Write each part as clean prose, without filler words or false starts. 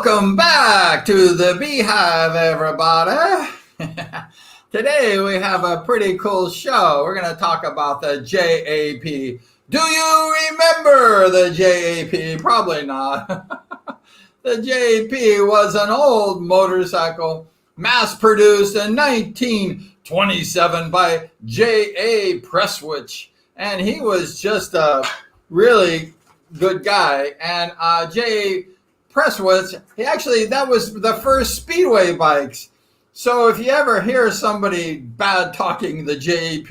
Welcome back to the Beehive, everybody. Today we have a pretty cool show. We're going to talk about the JAP. Do you remember the JAP? Probably not. The JAP was an old motorcycle mass-produced in 1927 by J.A. Prestwich. And he was just a really good guy. And J.A. Prestwich, that was the first Speedway bikes. So if you ever hear somebody bad talking the JAP,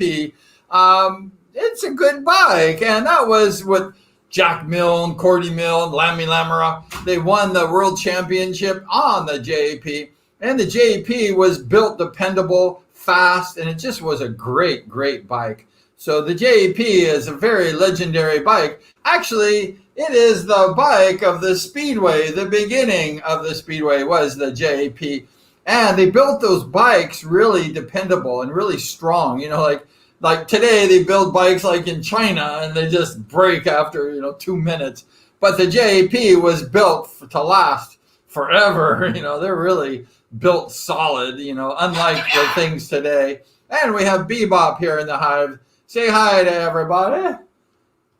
it's a good bike. And that was with Jack Milne, Cordy Milne, Lammy Lamera. They won the world championship on the JAP. And the JAP was built dependable, fast, and it just was a great, great bike. So the JAP is a very legendary bike. Actually, it is the bike of the Speedway. The beginning of the Speedway was the JAP. And they built those bikes really dependable and really strong. You know, like today they build bikes like in China and they just break after, 2 minutes. But the JAP was built to last forever. They're really built solid, unlike the things today. And we have Bebop here in the hive. Say hi to everybody.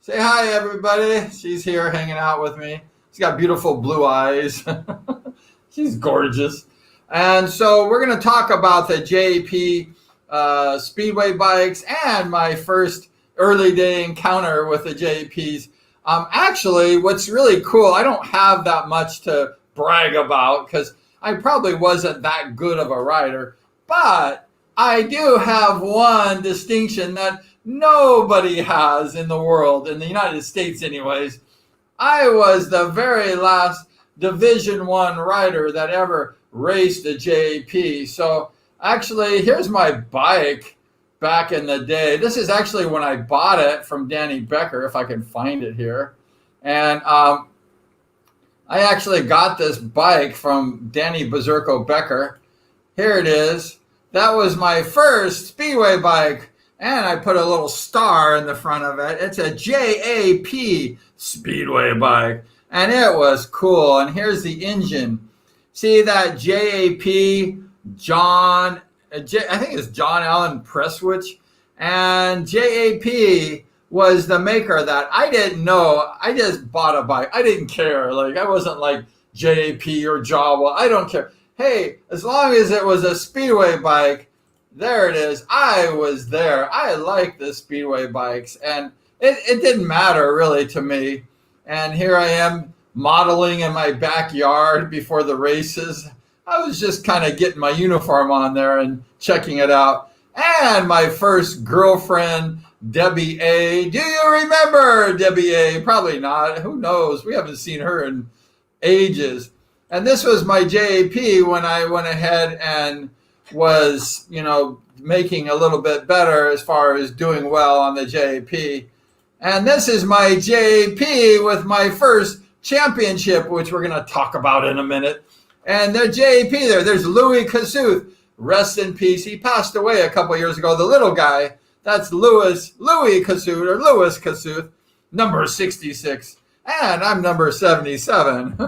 Say hi, everybody. She's here hanging out with me. She's got beautiful blue eyes. She's gorgeous. And so we're going to talk about the JAP Speedway bikes and my first early day encounter with the JAPs. Actually, what's really cool, I don't have that much to brag about because I probably wasn't that good of a rider. But I do have one distinction that nobody has in the world, in the United States anyways. I was the very last Division I rider that ever raced a JAP. So actually, here's my bike back in the day. This is actually when I bought it from Danny Becker, if I can find it here. And I actually got this bike from Danny Berserko Becker. Here it is. That was my first Speedway bike. And I put a little star in the front of it. It's a JAP Speedway bike. And it was cool. And here's the engine. See that JAP, I think it's John Allen Prestwich. And JAP was the maker of that. I didn't know. I just bought a bike. I didn't care. I wasn't like JAP or Jawa. I don't care. Hey, as long as it was a Speedway bike, there it is. I was there. I like the Speedway bikes, and it didn't matter really to me. And here I am modeling in my backyard before the races. I was just kind of getting my uniform on there and checking it out. And my first girlfriend, Debbie A. Do you remember Debbie A? Probably not. Who knows? We haven't seen her in ages. And this was my JAP when I went ahead and was, making a little bit better as far as doing well on the JAP. And this is my JAP with my first championship, which we're going to talk about in a minute. And the JAP there's Louis Kossuth. Rest in peace. He passed away a couple years ago. The little guy, that's Louis Kossuth, number 66. And I'm number 77.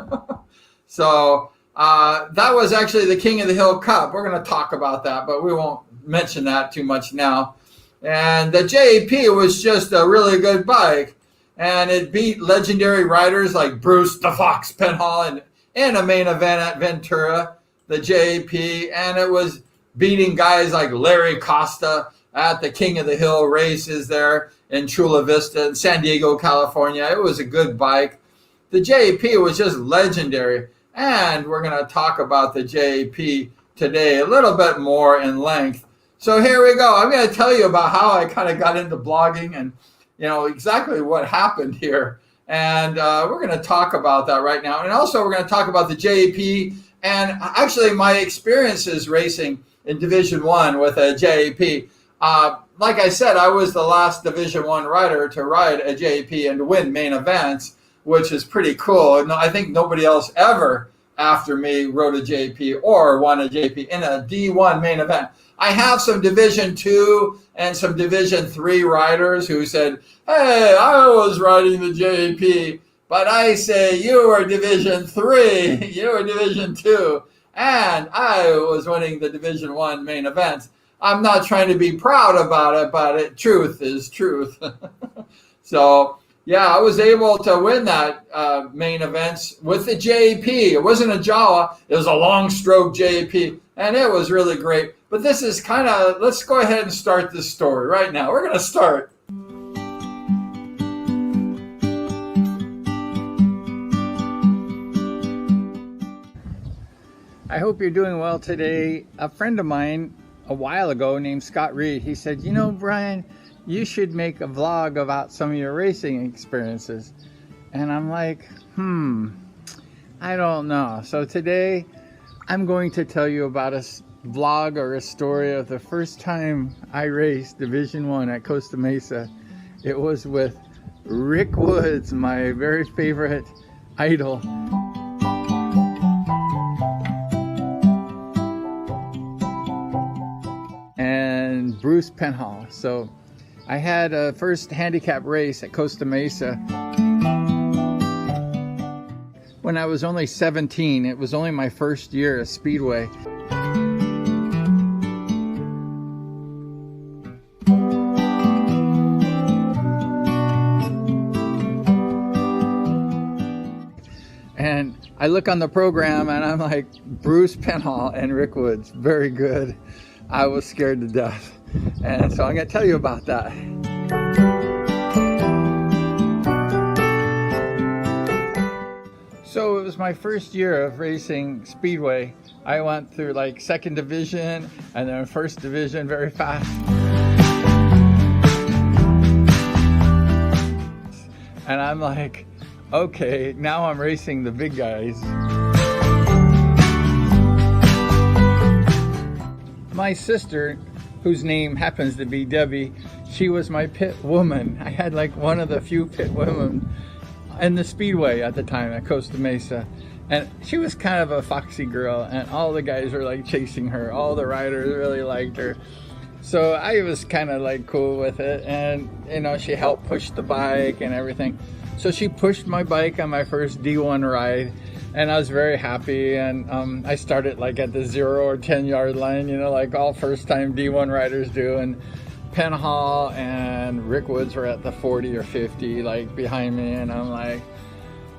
So that was actually the King of the Hill Cup. We're going to talk about that, but we won't mention that too much now. And the JAP was just a really good bike. And it beat legendary riders like Bruce the Fox Penhall in a main event at Ventura, the JAP. And it was beating guys like Larry Costa at the King of the Hill races there in Chula Vista in San Diego, California. It was a good bike. The JAP was just legendary. And we're going to talk about the JAP today a little bit more in length. So here we go. I'm going to tell you about how I kind of got into blogging and, exactly what happened here. And we're going to talk about that right now. And also we're going to talk about the JAP and actually my experiences racing in Division I with a JAP. Like I said, I was the last Division I rider to ride a JAP and to win main events, which is pretty cool. And I think nobody else ever after me rode a JP or won a JP in a D-1 main event. I have some Division II and some Division III riders who said, hey, I was riding the JP But I say you were Division 3, you were Division 2, and I was winning the Division 1 main events. I'm not trying to be proud about it, but truth is truth. So, yeah, I was able to win that main events with the JP. It wasn't a Jawa, it was a long stroke JP, and it was really great. But this is kind of, let's go ahead and start this story right now. We're going to start. I hope you're doing well today. A friend of mine a while ago named Scott Reed, he said, you know, Brian, you should make a vlog about some of your racing experiences. And I'm like, I don't know. So today I'm going to tell you about a vlog or a story of the first time I raced Division 1 at Costa Mesa. It was with Rick Woods, my very favorite idol. And Bruce Penhall. So I had a first handicap race at Costa Mesa when I was only 17. It was only my first year at Speedway. And I look on the program and I'm like, Bruce Penhall and Rick Woods, very good. I was scared to death. And so I'm going to tell you about that. So it was my first year of racing Speedway. I went through like second division and then first division very fast. And I'm like, okay, now I'm racing the big guys. My sister, whose name happens to be Debbie, she was my pit woman. I had like one of the few pit women in the Speedway at the time at Costa Mesa. And she was kind of a foxy girl, and all the guys were like chasing her. All the riders really liked her. So I was kind of like cool with it, and you know, she helped push the bike and everything. So she pushed my bike on my first D-1 ride, and I was very happy. And I started like at the 0 or 10 yard line, you know, like all first time D1 riders do. And Penhall and Rick Woods were at the 40 or 50 like behind me, and I'm like,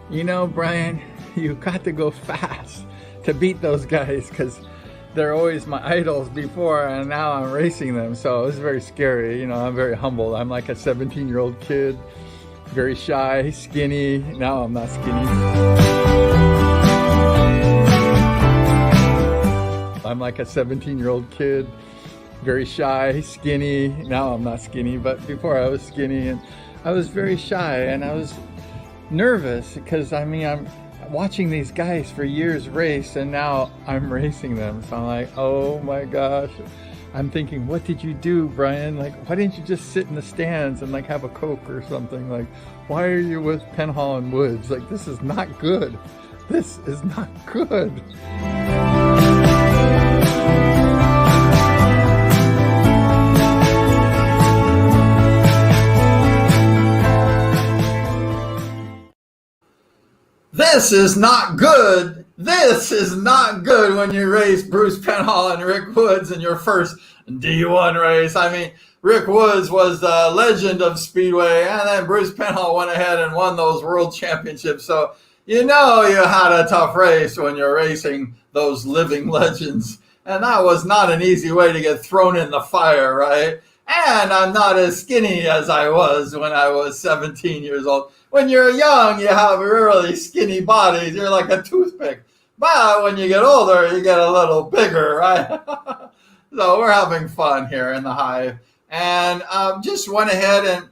you know, Brian, you got to go fast to beat those guys, because they're always my idols before, and now I'm racing them. So it was very scary. You know, I'm very humble. I'm like a 17-year-old kid, very shy, skinny. Now I'm not skinny. I'm like a 17-year-old kid, very shy, skinny. Now I'm not skinny, but before I was skinny, and I was very shy, and I was nervous because I mean, I'm watching these guys for years race, and now I'm racing them. So I'm like, oh my gosh. I'm thinking, what did you do, Brian? Like, why didn't you just sit in the stands and like have a Coke or something? Like, why are you with Penhall and Woods? Like, this is not good. This is not good. This is not good. This is not good when you race Bruce Penhall and Rick Woods in your first D1 race. I mean, Rick Woods was the legend of Speedway, and then Bruce Penhall went ahead and won those world championships. So you know you had a tough race when you're racing those living legends. And that was not an easy way to get thrown in the fire, right? And I'm not as skinny as I was when I was 17 years old. When you're young, you have really skinny bodies. You're like a toothpick. But when you get older, you get a little bigger, right? So we're having fun here in the hive. And just went ahead, and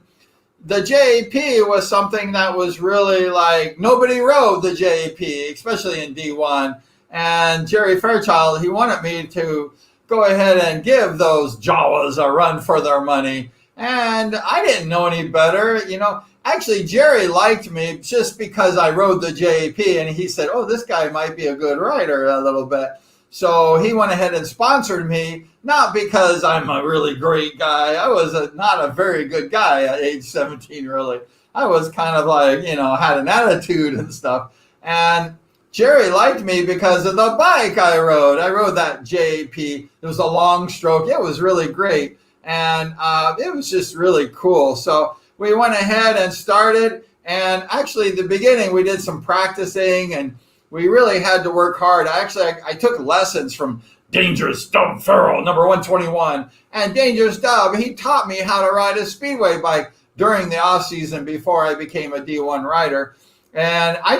the JP was something that was really like, nobody rode the JP, especially in D1. And Jerry Fairchild, he wanted me to go ahead and give those Jawas a run for their money. And I didn't know any better, you know. Actually, Jerry liked me just because I rode the JP, and he said, oh, this guy might be a good rider a little bit. So he went ahead and sponsored me, not because I'm a really great guy. I was not a very good guy at age 17, really. I was kind of like, had an attitude and stuff. And Jerry liked me because of the bike I rode. I rode that JP. It was a long stroke. It was really great. And it was just really cool. So we went ahead and started. And actually, at the beginning, we did some practicing and we really had to work hard. I took lessons from Dangerous Dub Farrell, number 121. And Dangerous Dub, he taught me how to ride a Speedway bike during the off season before I became a D-1 rider. And I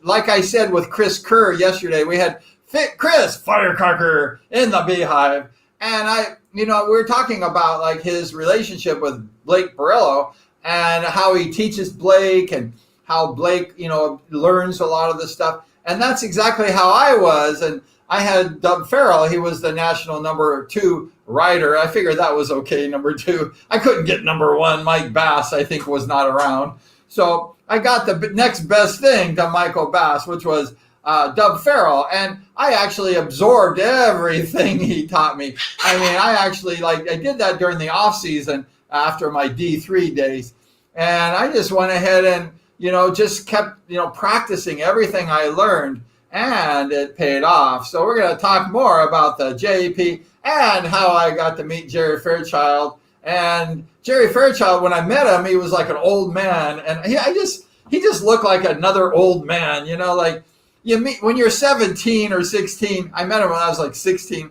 like I said with Chris Kerr yesterday, we had Fit Chris Firecracker in the Beehive. And we were talking about like his relationship with Blake Borello and how he teaches Blake and how Blake, learns a lot of this stuff. And that's exactly how I was. And I had Dub Farrell. He was the national number 2 rider. I figured that was okay, number 2. I couldn't get number 1. Mike Bass, I think, was not around. So I got the next best thing to Michael Bass, which was Dub Farrell. And I actually absorbed everything he taught me. I mean, I did that during the off season after my D3 days. And I just went ahead and, just kept, practicing everything I learned, and it paid off. So we're going to talk more about the JP and how I got to meet Jerry Fairchild. And Jerry Fairchild, when I met him, he was like an old man. And he just looked like another old man, like you meet when you're 17 or 16. I met him when I was like 16.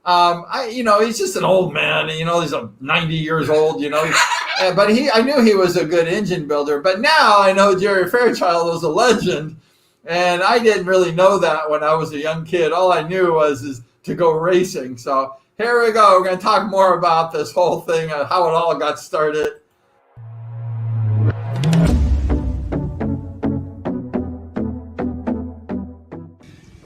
He's just an old man. He's 90 years old. But I knew he was a good engine builder. But now I know Jerry Fairchild was a legend, and I didn't really know that when I was a young kid. All I knew is to go racing. So here we go. We're going to talk more about this whole thing, how it all got started.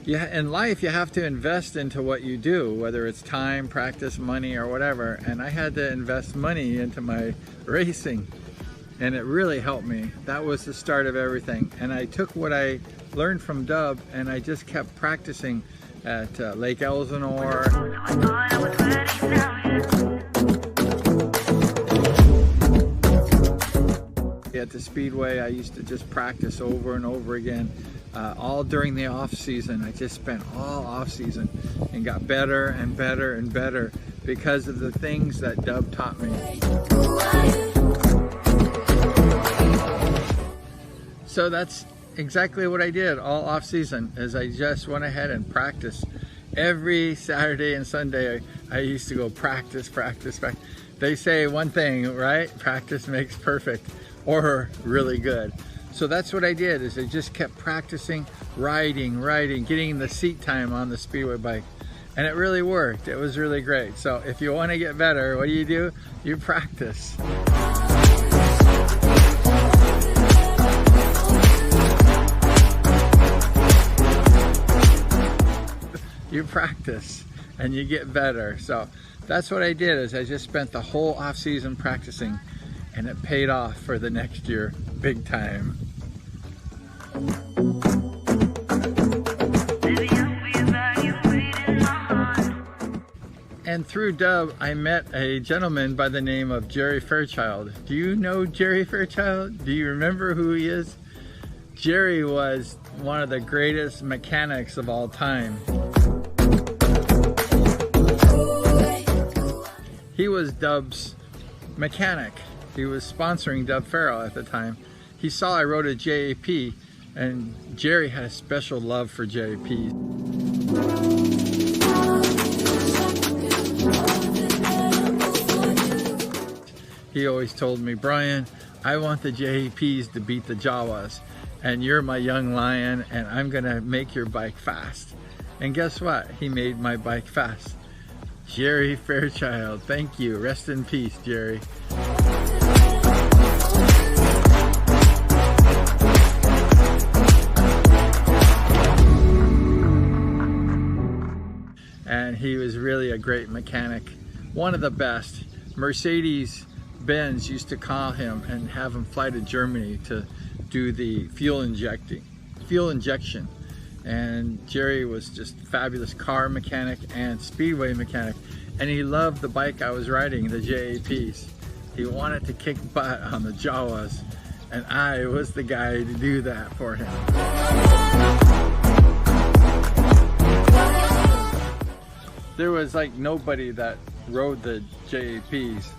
Yeah, in life you have to invest into what you do, whether it's time, practice, money, or whatever. And I had to invest money into my racing, and it really helped me. That was the start of everything. And I took what I learned from Dub and I just kept practicing at Lake Elsinore. At the Speedway, I used to just practice over and over again, all during the off season. I just spent all off season and got better and better and better because of the things that Dub taught me. So that's exactly what I did all off season, is I just went ahead and practiced. Every Saturday and Sunday I used to go practice. They say one thing, right? Practice makes perfect, or really good. So that's what I did, is I just kept practicing, riding, getting the seat time on the Speedway bike. And it really worked. It was really great. So if you want to get better, what do? You practice. You practice and you get better. So that's what I did, is I just spent the whole off season practicing, and it paid off for the next year big time. And through Dub, I met a gentleman by the name of Jerry Fairchild. Do you know Jerry Fairchild? Do you remember who he is? Jerry was one of the greatest mechanics of all time. He was Dub's mechanic. He was sponsoring Dub Farrell at the time. He saw I rode a JAP, and Jerry had a special love for JAPs. He always told me, Brian, I want the JAPs to beat the Jawas, and you're my young lion, and I'm gonna make your bike fast. And guess what? He made my bike fast. Jerry Fairchild, thank you. Rest in peace, Jerry. And he was really a great mechanic, one of the best. Mercedes-Benz used to call him and have him fly to Germany to do the fuel injection. And Jerry was just a fabulous car mechanic and Speedway mechanic. And he loved the bike I was riding, the JAPs. He wanted to kick butt on the Jawas. and I was the guy to do that for him. There was like nobody that rode the JAPs.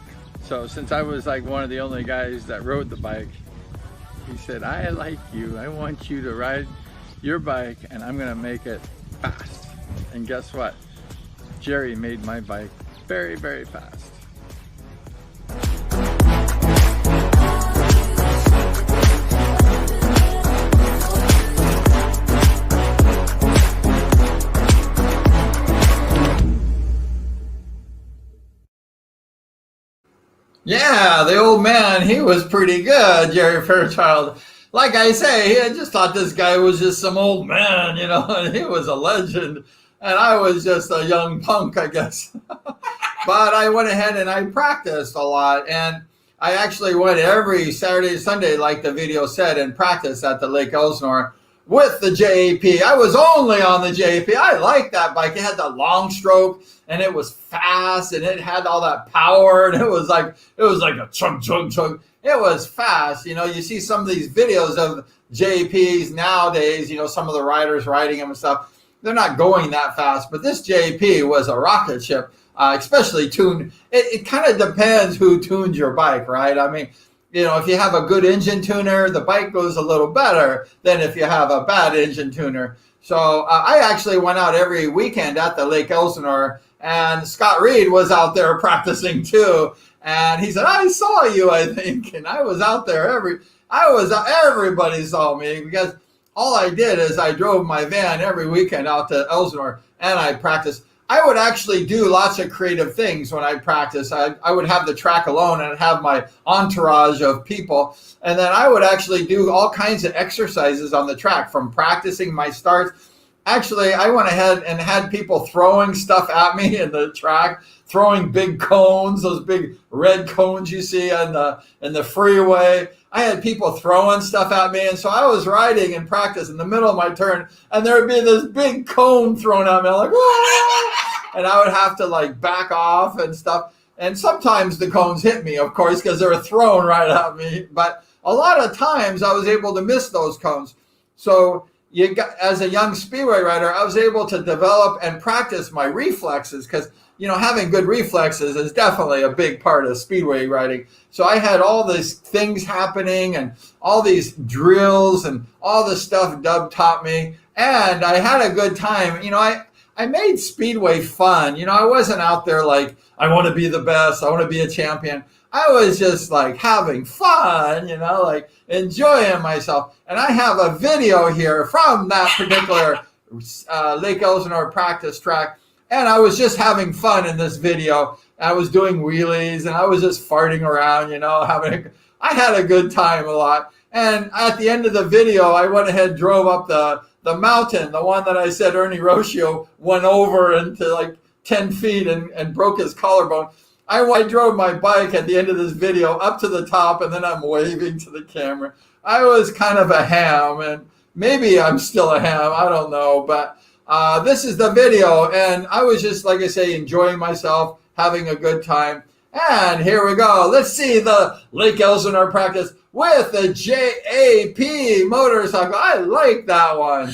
So since I was like one of the only guys that rode the bike, he said, I like you. I want you to ride your bike and I'm gonna make it fast. And guess what? Jerry made my bike very, very fast. Yeah, the old man, he was pretty good, Jerry Fairchild. Like I say, I just thought this guy was just some old man, you know, and he was a legend. And I was just a young punk, I guess. But I went ahead and I practiced a lot. And I actually went every Saturday, Sunday, like the video said, and practiced at the Lake Elsinore with the JAP. I was only on the JAP. I liked that bike. It had that long stroke and it was fast and it had all that power and it was like a chug, chug, chug. It was fast. You know, you see some of these videos of JAPs nowadays, you know, some of the riders riding them and stuff. They're not going that fast, but this JAP was a rocket ship, especially tuned. It kind of depends who tunes your bike, right? I mean, you know, if you have a good engine tuner, the bike goes a little better than if you have a bad engine tuner. So I actually went out every weekend at the Lake Elsinore, and Scott Reed was out there practicing too. And he said, I saw you, I think. And I was out there everybody saw me because all I did is I drove my van every weekend out to Elsinore and I practiced. I would actually do lots of creative things when I practice. I would have the track alone and I'd have my entourage of people. And then I would actually do all kinds of exercises on the track from practicing my starts. Actually, I went ahead and had people throwing stuff at me in the track, throwing big cones, those big red cones you see in the freeway. I had people throwing stuff at me, and so I was riding in practice in the middle of my turn, and there would be this big cone thrown at me. I'm like, whoa! And I would have to like back off and stuff. And sometimes the cones hit me, of course, because they were thrown right at me. But a lot of times I was able to miss those cones. So as a young Speedway rider, I was able to develop and practice my reflexes because, you know, having good reflexes is definitely a big part of Speedway riding. So I had all these things happening and all these drills and all the stuff Dub taught me. And I had a good time. You know, I made Speedway fun. You know, I wasn't out there like, I want to be the best. I want to be a champion. I was just like having fun, you know, like enjoying myself. And I have a video here from that particular Lake Elsinore practice track. And I was just having fun in this video. I was doing wheelies and I was just farting around, you know, I had a good time a lot. And at the end of the video, I went ahead and drove up the mountain, the one that I said Ernie Rocio went over into like 10 feet and broke his collarbone. I drove my bike at the end of this video up to the top, and then I'm waving to the camera. I was kind of a ham, and maybe I'm still a ham, I don't know, but this is the video, and I was just, like I say, enjoying myself, having a good time. And here we go. Let's see the Lake Elsinore practice with the JAP motorcycle. I like that one.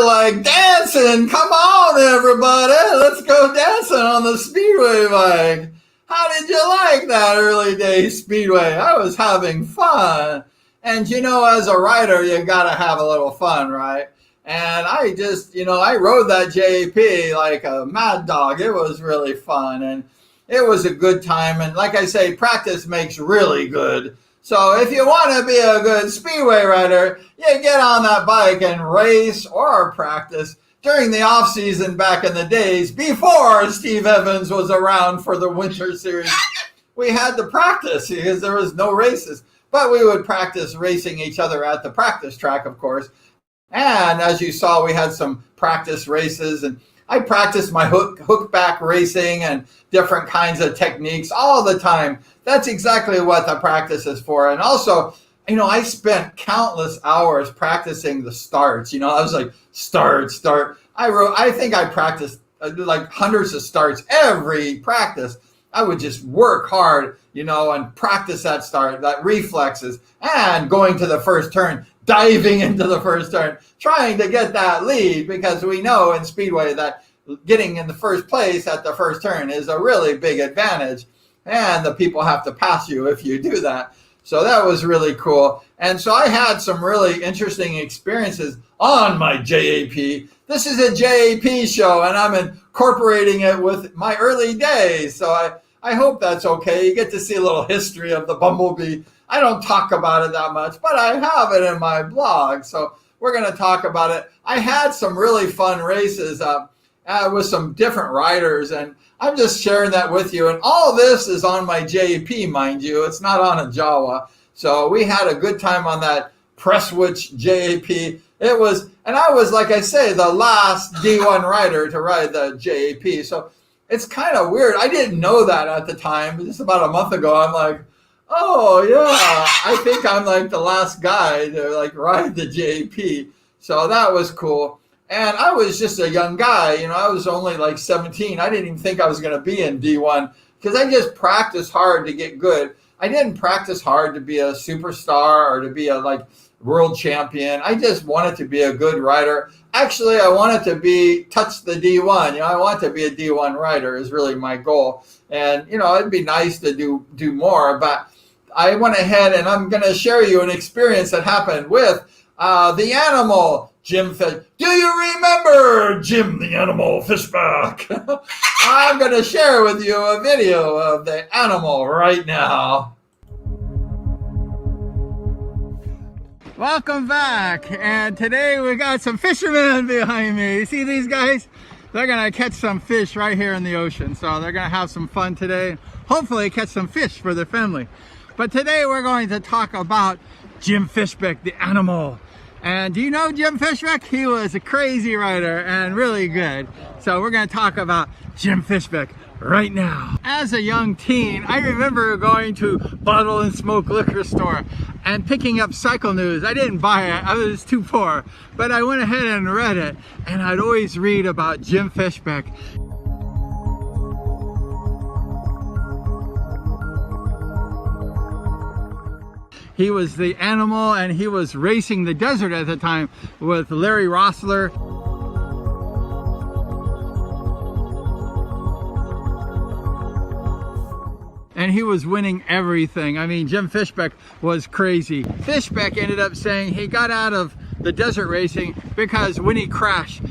were like dancing. Come on, everybody. Let's go dancing on the Speedway bike. How did you like that early day Speedway? I was having fun. And you know, as a rider, you got to have a little fun, right? And I just, I rode that JP like a mad dog. It was really fun. And it was a good time. And like I say, practice makes really good. So if you want to be a good Speedway rider, you get on that bike and race or practice during the off season back in the days before Steve Evans was around for the Winter Series. We had to practice because there was no races, but we would practice racing each other at the practice track, of course. And as you saw, we had some practice races, and I practiced my hook back racing and different kinds of techniques all the time. That's exactly what the practice is for. And also, I spent countless hours practicing the starts. I was like, start. I think I practiced like hundreds of starts every practice. I would just work hard, and practice that start, that reflexes, and going to the first turn, diving into the first turn, trying to get that lead, because we know in Speedway that getting in the first place at the first turn is a really big advantage, and the people have to pass you if you do that. So that was really cool. And so I had some really interesting experiences on my JAP. This is a JAP show, and I'm incorporating it with my early days. So I hope that's okay. You get to see a little history of the Bumblebee. I don't talk about it that much, but I have it in my blog. So we're going to talk about it. I had some really fun races with some different riders, and I'm just sharing that with you. And all this is on my JP, mind you. It's not on a Jawa. So we had a good time on that Presswich JP. And I was, like I say, the last D1 rider to ride the JP. So it's kind of weird. I didn't know that at the time. Just about a month ago, I'm like, oh yeah, I think I'm like the last guy to like ride the JP. So that was cool. And I was just a young guy, I was only like 17. I didn't even think I was going to be in D1 because I just practiced hard to get good. I didn't practice hard to be a superstar or to be a world champion. I just wanted to be a good rider. Actually, I wanted to touch the D1. I want to be a D1 rider is really my goal. And, it'd be nice to do more, but I went ahead and I'm going to share you an experience that happened with the animal, Jim Fish. Do you remember Jim the Animal Fishback? I'm going to share with you a video of the animal right now. Welcome back, and today we got some fishermen behind me. You see these guys? They're going to catch some fish right here in the ocean. So they're going to have some fun today. Hopefully catch some fish for their family. But today we're going to talk about Jim Fishback, the animal. And do you know Jim Fishback? He was a crazy rider and really good. So we're going to talk about Jim Fishback right now. As a young teen, I remember going to Bottle and Smoke liquor store and picking up Cycle News. I didn't buy it, I was too poor, but I went ahead and read it, and I'd always read about Jim Fishback. He was the animal, and he was racing the desert at the time with Larry Rossler. And he was winning everything. I mean, Jim Fishback was crazy. Fishback ended up saying he got out of the desert racing because when he crashed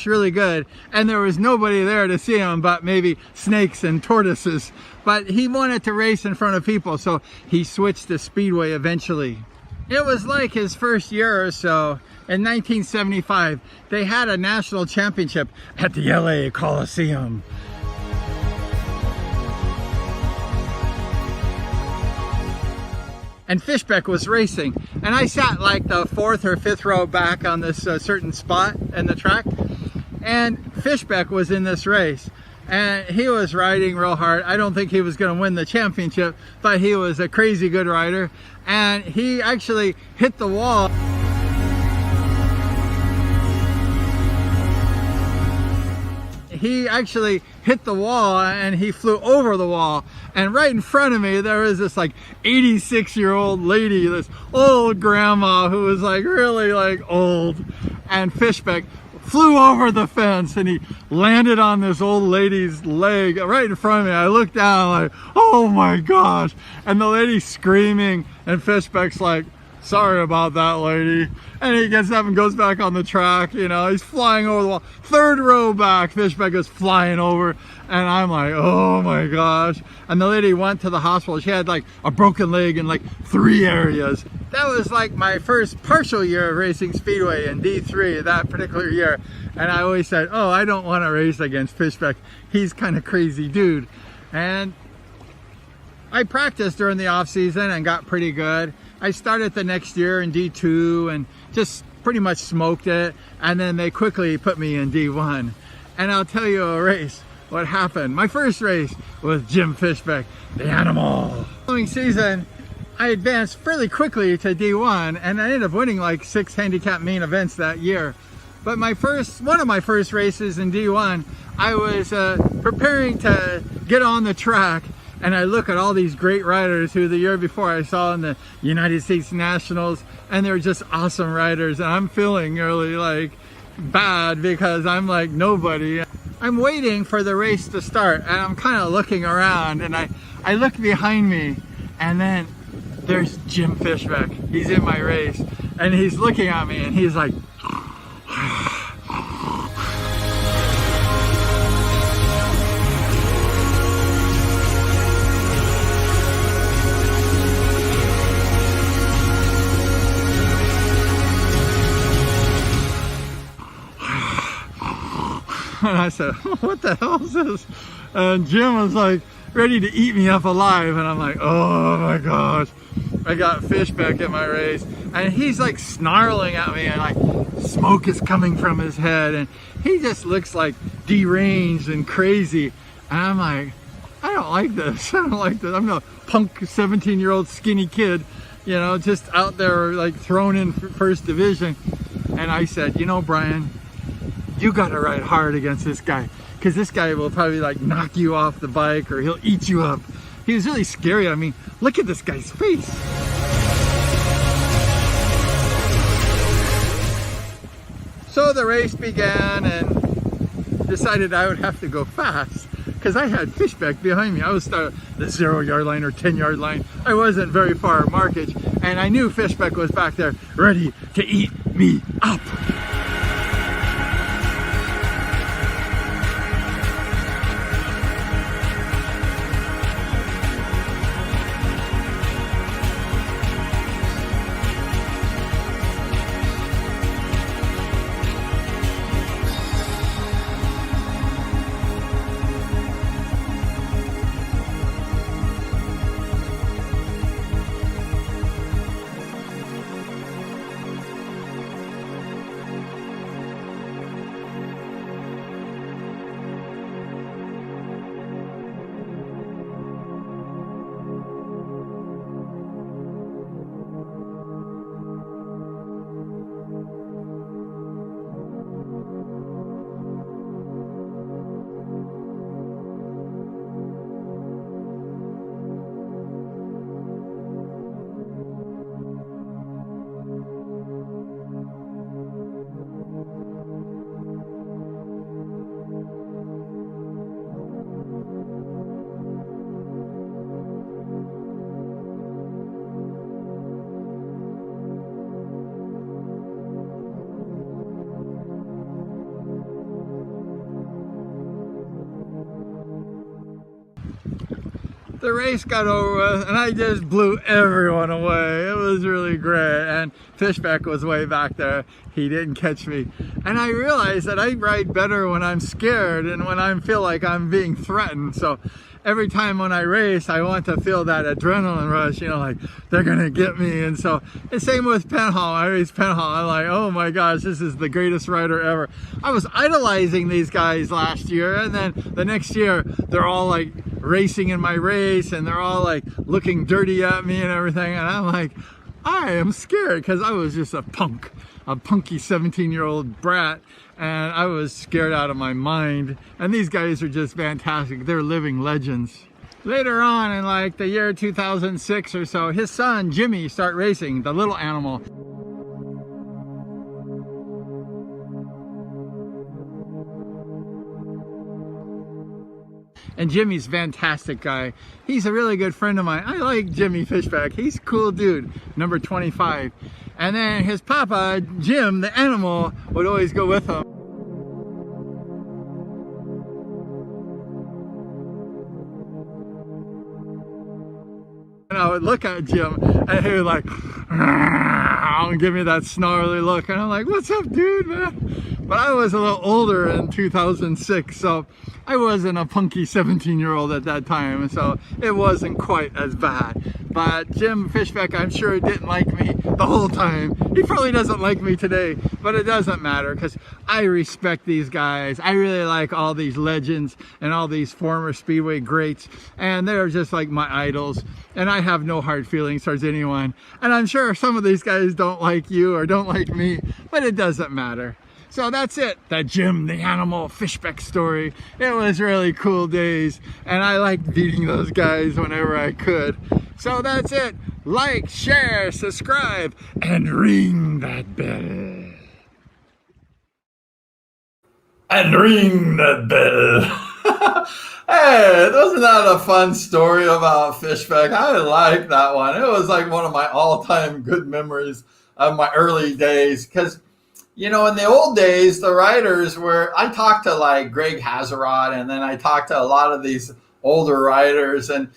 really good, and there was nobody there to see him but maybe snakes and tortoises. But he wanted to race in front of people, so he switched to Speedway eventually. It was like his first year or so. In 1975, they had a national championship at the LA Coliseum. And Fishback was racing, and I sat like the 4th or 5th row back on this certain spot in the track, and Fishback was in this race, and he was riding real hard. I don't think he was going to win the championship, but he was a crazy good rider, and he actually hit the wall. He actually hit the wall, and he flew over the wall, and right in front of me there was this like 86-year-old lady, this old grandma who was like really like old, and Fishback flew over the fence and he landed on this old lady's leg right in front of me. I looked down like, oh my gosh. And the lady's screaming and Fishbeck's like, sorry about that, lady. And he gets up and goes back on the track. You know, he's flying over the wall. Third row back, Fishbeck is flying over. And I'm like, oh my gosh. And the lady went to the hospital. She had like a broken leg in like 3 areas. That was like my first partial year of racing Speedway in D3 that particular year. And I always said, oh, I don't want to race against Fishbeck. He's kind of crazy dude. And I practiced during the off season and got pretty good. I started the next year in D2 and just pretty much smoked it. And then they quickly put me in D1. And I'll tell you a race, what happened. My first race was Jim Fishbeck, the animal. The following season, I advanced fairly quickly to D1 and I ended up winning like 6 handicap main events that year. But one of my first races in D1, I was preparing to get on the track. And I look at all these great riders who the year before I saw in the United States Nationals, and they're just awesome riders. And I'm feeling really like bad because I'm like nobody. I'm waiting for the race to start and I'm kind of looking around and I look behind me and then there's Jim Fishbeck. He's in my race and he's looking at me and he's like, and I said, what the hell is this? And Jim was like ready to eat me up alive. And I'm like, oh my gosh. I got Fishbeck in my race. And he's like snarling at me and like smoke is coming from his head. And he just looks like deranged and crazy. And I'm like, I don't like this. I don't like this. I'm a punk 17-year-old skinny kid, you know, just out there like thrown in first division. And I said, you know, Brian, you gotta ride hard against this guy because this guy will probably like knock you off the bike or he'll eat you up. He was really scary. I mean, look at this guy's face. So the race began and decided I would have to go fast because I had Fishbeck behind me. I was starting the 0 yard line or 10 yard line. I wasn't very far markage and I knew Fishbeck was back there ready to eat me up. The race got over with and I just blew everyone away. It was really great. And Fishbeck was way back there. He didn't catch me. And I realized that I ride better when I'm scared and when I feel like I'm being threatened. So every time when I race, I want to feel that adrenaline rush, you know, like they're gonna get me. And so the same with Penhall. I race Penhall. I'm like, oh my gosh, this is the greatest rider ever. I was idolizing these guys last year, and then the next year they're all like racing in my race and they're all like looking dirty at me and everything. And I'm like, I am scared because I was just a punky 17-year-old brat. And I was scared out of my mind. And these guys are just fantastic. They're living legends. Later on in like the year 2006 or so, his son, Jimmy, started racing the little animal. And Jimmy's a fantastic guy. He's a really good friend of mine. I like Jimmy Fishback. He's a cool dude, number 25. And then his papa, Jim, the animal, would always go with him. And I would look at Jim and he would like, and give me that snarly look. And I'm like, what's up, dude, man? But I was a little older in 2006, so I wasn't a punky 17-year-old at that time, so it wasn't quite as bad. But Jim Fishback, I'm sure, didn't like me the whole time. He probably doesn't like me today, but it doesn't matter because I respect these guys. I really like all these legends and all these former Speedway greats, and they're just like my idols. And I have no hard feelings towards anyone. And I'm sure some of these guys don't like you or don't like me, but it doesn't matter. So that's it, that Jim the Animal Fishback story. It was really cool days, and I liked beating those guys whenever I could. So that's it. Like, share, subscribe, and ring that bell. And ring that bell. Hey, wasn't that a fun story about Fishback? I like that one. It was like one of my all-time good memories of my early days, because you know, in the old days, the riders were, I talked to like Greg Hazarod, and then I talked to a lot of these older riders, and,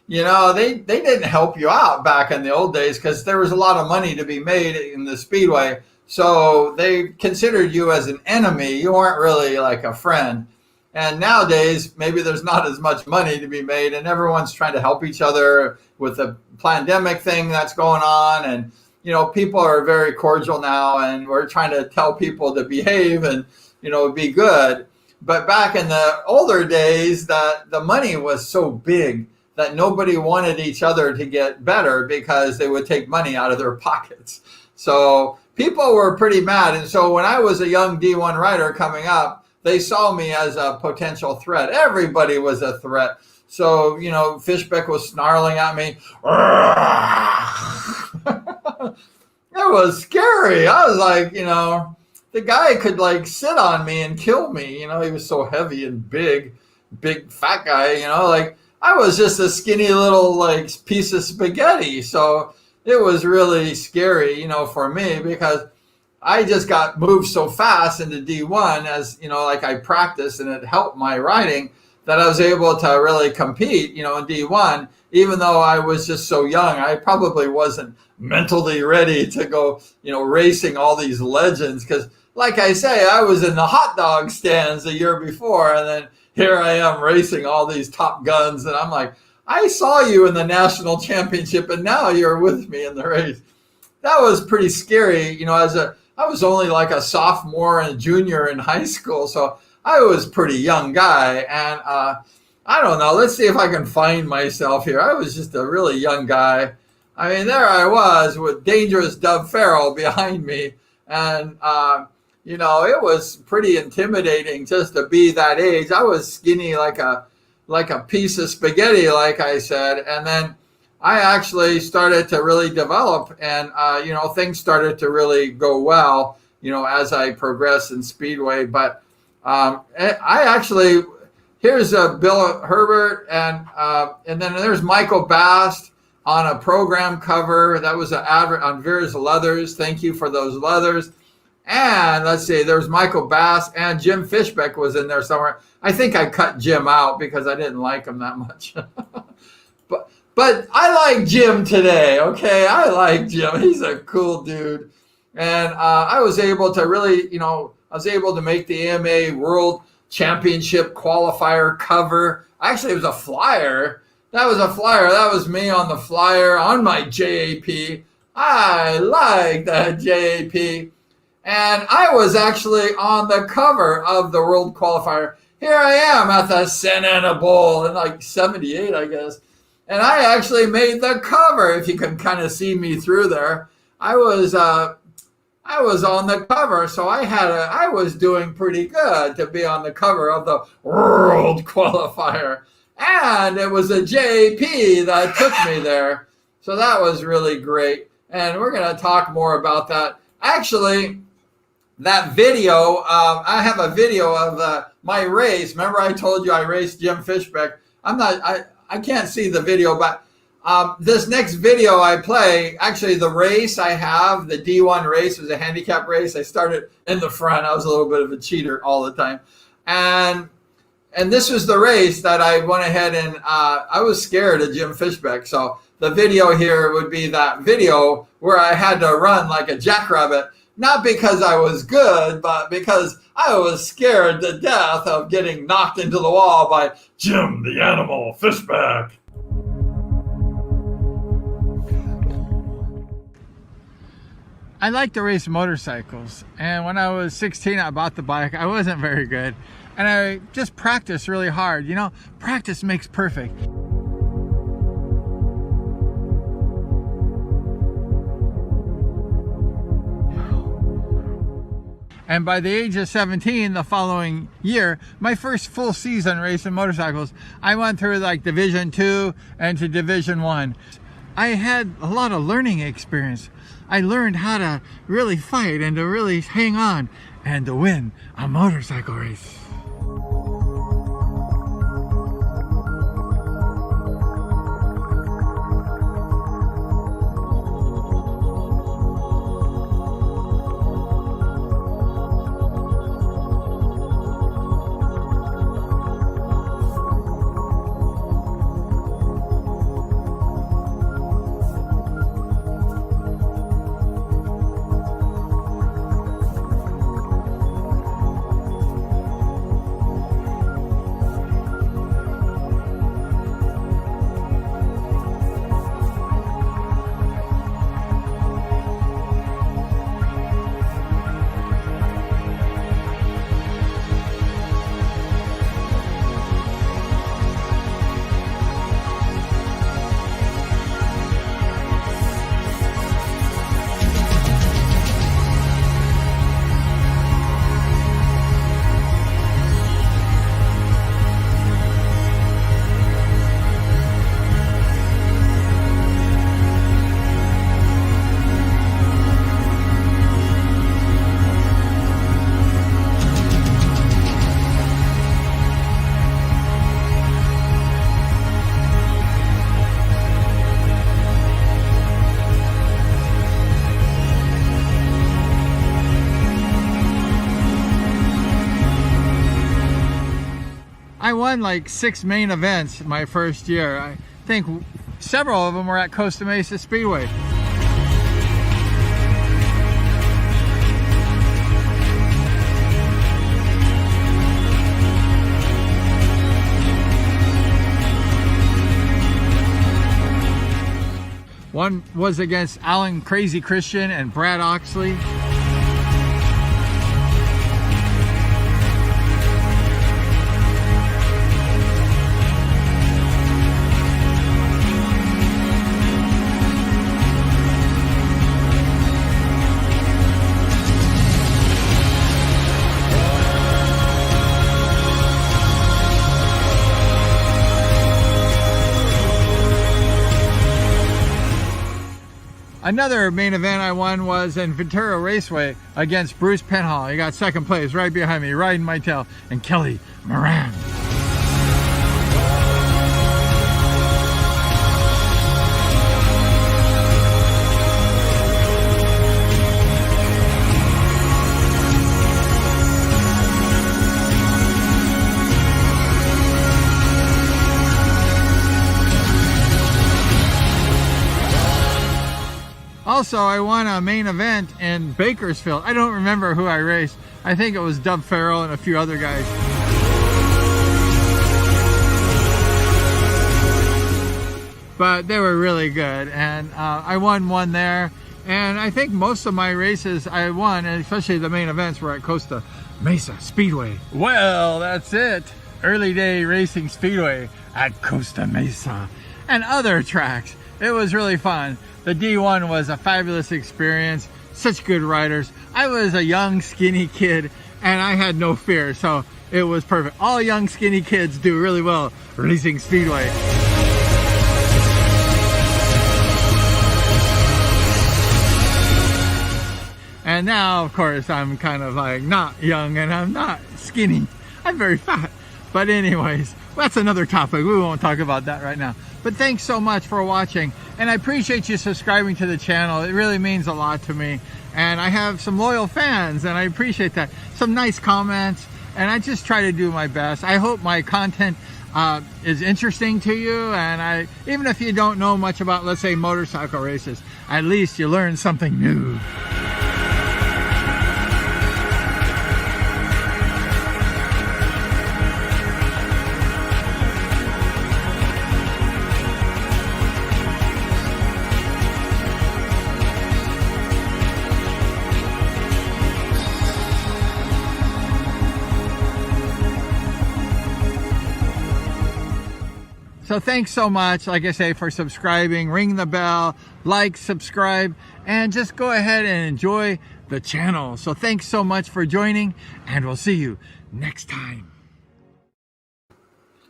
you know, they didn't help you out back in the old days because there was a lot of money to be made in the Speedway. So they considered you as an enemy. You weren't really like a friend. And nowadays, maybe there's not as much money to be made, and everyone's trying to help each other with the pandemic thing that's going on. And you know, people are very cordial now, and we're trying to tell people to behave and, you know, be good. But back in the older days, that the money was so big that nobody wanted each other to get better because they would take money out of their pockets. So people were pretty mad. And so when I was a young D1 rider coming up, they saw me as a potential threat. Everybody was a threat. So, you know, Fishback was snarling at me. It was scary. I was like, you know, the guy could like sit on me and kill me. You know, he was so heavy and big fat guy, you know, like I was just a skinny little like piece of spaghetti. So it was really scary, you know, for me, because I just got moved so fast into D1 as, you know, like I practiced, and it helped my riding that I was able to really compete, you know, in D1, even though I was just so young. I probably wasn't mentally ready to go, you know, racing all these legends. Because like I say, I was in the hot dog stands the year before, and then here I am racing all these top guns. And I'm like, I saw you in the national championship, and now you're with me in the race. That was pretty scary. You know, I was only like a sophomore and a junior in high school. So I was a pretty young guy, and I don't know. Let's see if I can find myself here. I was just a really young guy. I mean, there I was with dangerous Dub Farrell behind me, and you know, it was pretty intimidating just to be that age. I was skinny like a piece of spaghetti, like I said, and then I actually started to really develop, and you know, things started to really go well, you know, as I progressed in Speedway. But I actually, here's Bill Herbert, and then there's Michael Bast on a program cover. That was an ad on Veer's Leathers. Thank you for those leathers. And let's see, there's Michael Bast, and Jim Fishback was in there somewhere. I think I cut Jim out because I didn't like him that much. But I like Jim today, okay? I like Jim. He's a cool dude. And I was able to really, you know, I was able to make the AMA World Championship qualifier cover. Actually, it was a flyer. That was a flyer. That was me on the flyer on my JAP. I like that JAP. And I was actually on the cover of the World Qualifier. Here I am at the Santa Ana Bowl in like 78, I guess. And I actually made the cover, if you can kind of see me through there. I was on the cover, so I was doing pretty good to be on the cover of the World Qualifier. And it was a JP that took me there. So that was really great. And we're going to talk more about that. Actually, that video, I have a video of my race. Remember I told you I raced Jim Fishbeck. I can't see the video, but this next video I play, actually the race I have, the D-1 race, was a handicap race. I started in the front. I was a little bit of a cheater all the time. And this was the race that I went ahead and I was scared of Jim Fishbeck. So the video here would be that video where I had to run like a jackrabbit, not because I was good, but because I was scared to death of getting knocked into the wall by Jim the Animal Fishbeck. I like to race motorcycles, and when I was 16 I bought the bike. I wasn't very good, and I just practiced really hard. You know, practice makes perfect. And by the age of 17, the following year, my first full season racing motorcycles, I went through like Division 2 and to Division 1. I had a lot of learning experience. I learned how to really fight and to really hang on and to win a motorcycle race. I won like 6 main events my first year. I think several of them were at Costa Mesa Speedway. One was against Alan Crazy Christian and Brad Oxley. Another main event I won was in Ventura Raceway against Bruce Penhall. He got second place right behind me, riding my tail, and Kelly Moran. Also, I won a main event in Bakersfield. I don't remember who I raced. I think it was Dub Farrell and a few other guys. But they were really good, and I won one there. And I think most of my races I won, and especially the main events, were at Costa Mesa Speedway. Well, that's it. Early day racing Speedway at Costa Mesa and other tracks. It was really fun. The D1 was a fabulous experience. Such good riders. I was a young, skinny kid, and I had no fear, so it was perfect. All young, skinny kids do really well racing Speedway. And now, of course, I'm kind of like not young and I'm not skinny. I'm very fat. But anyways, that's another topic. We won't talk about that right now. But thanks so much for watching. And I appreciate you subscribing to the channel. It really means a lot to me. And I have some loyal fans and I appreciate that. Some nice comments. And I just try to do my best. I hope my content is interesting to you. And even if you don't know much about, let's say, motorcycle races, at least you learn something new. So thanks so much, like I say, for subscribing. Ring the bell, like, subscribe, and just go ahead and enjoy the channel. So thanks so much for joining, and we'll see you next time.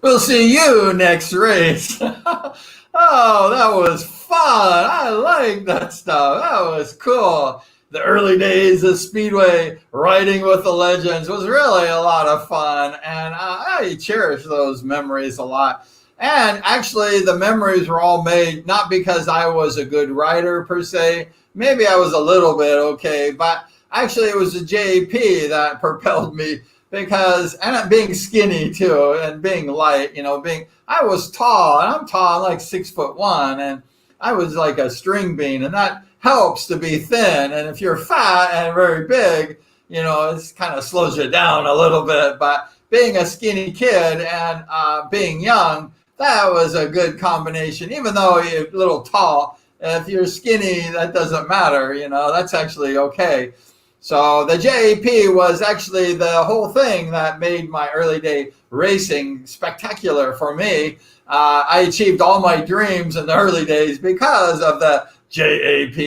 We'll see you next race. Oh, that was fun. I like that stuff. That was cool. The early days of Speedway, riding with the legends, was really a lot of fun. And I cherish those memories a lot. And actually, the memories were all made not because I was a good rider per se. Maybe I was a little bit okay, but actually it was the JP that propelled me because, and being skinny too, and being light, I was tall, and I'm tall, I'm like 6'1", and I was like a string bean, and that helps to be thin. And if you're fat and very big, it kind of slows you down a little bit. But being a skinny kid and being young, that was a good combination. Even though you're a little tall, if you're skinny, that doesn't matter. That's actually okay. So the JAP was actually the whole thing that made my early day racing spectacular for me. I achieved all my dreams in the early days because of the JAP.